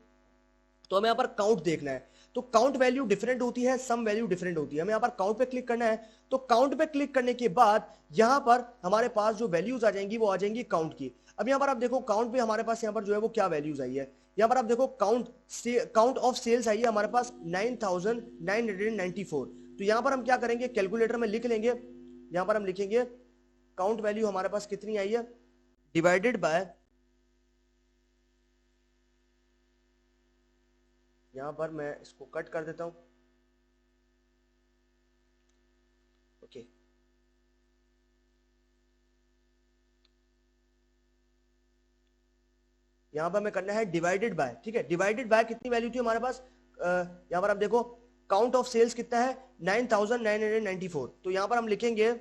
तो हमें यहाँ पर काउंट देखना है, तो काउंट वैल्यू डिफरेंट होती है, सम वैल्यू डिफरेंट होती है। हमें यहाँ पर काउंट पे क्लिक करना है। तो काउंट पे क्लिक करने के बाद यहाँ पर हमारे पास जो वैल्यूज आ जाएंगी वो आ जाएंगी काउंट की। अब यहाँ पर आप देखो काउंट पे हमारे पास यहाँ पर जो है वो क्या वैल्यूज आई है। यहाँ पर आप देखो काउंट ऑफ सेल्स आई है हमारे पास 9994। तो यहाँ पर हम क्या करेंगे, कैलकुलेटर में लिख लेंगे। यहाँ पर हम लिखेंगे काउंट वैल्यू हमारे पास कितनी आई है, डिवाइडेड बाय, यहां पर मैं इसको कट कर देता हूं, ओके। यहां पर हमें करना है डिवाइडेड बाय, ठीक है। डिवाइडेड बाय कितनी वैल्यू थी हमारे पास, यहां पर आप देखो काउंट ऑफ सेल्स कितना है 9994। तो यहां पर हम लिखेंगे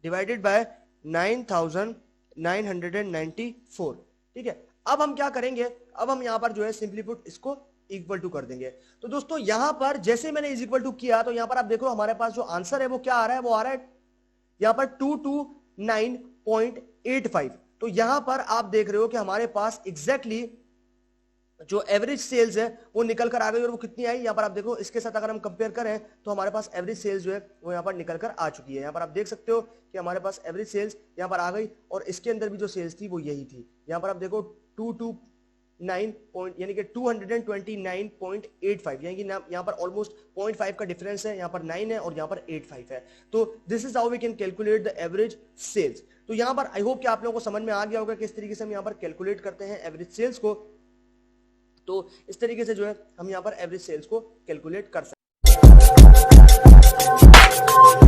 डिवाइडेड बाय 9994, ठीक है। अब हम क्या करेंगे, अब हम यहां पर जो है सिंपली पुट इसको इक्वल टू कर देंगे। तो दोस्तों यहां पर जैसे मैंने इज इक्वल टू किया तो यहां पर आप देखो हमारे पास जो आंसर है वो क्या आ रहा है, वो आ रहा है यहां पर 229.85। तो यहां पर आप देख रहे हो कि हमारे पास एग्जैक्टली जो एवरेज सेल्स है वो निकल कर आ गई। और वो कितनी आई, यहां पर आप देखो इसके साथ अगर हम कंपेयर करें तो हमारे पास एवरेज सेल्स जो है वो यहां पर निकल कर आ चुकी है। यहां पर आप देख सकते हो कि हमारे पास एवरेज सेल्स यहां पर आ गई और इसके अंदर भी जो सेल्स थी वो यही थी। यहां पर आप देखो 229 यानी कि 229.85, यानी कि यहाँ पर ऑलमोस्ट 0.5 का डिफरेंस है। यहाँ पर 9 है और यहाँ पर 85 है। तो this is how we can calculate the average sales. तो यहाँ पर आई होप कि आप लोगों को समझ में आ गया होगा किस तरीके से हम यहाँ पर कैलकुलेट करते हैं एवरेज सेल्स को। तो इस तरीके से जो है हम यहाँ पर एवरेज सेल्स को कैलकुलेट कर सकते हैं।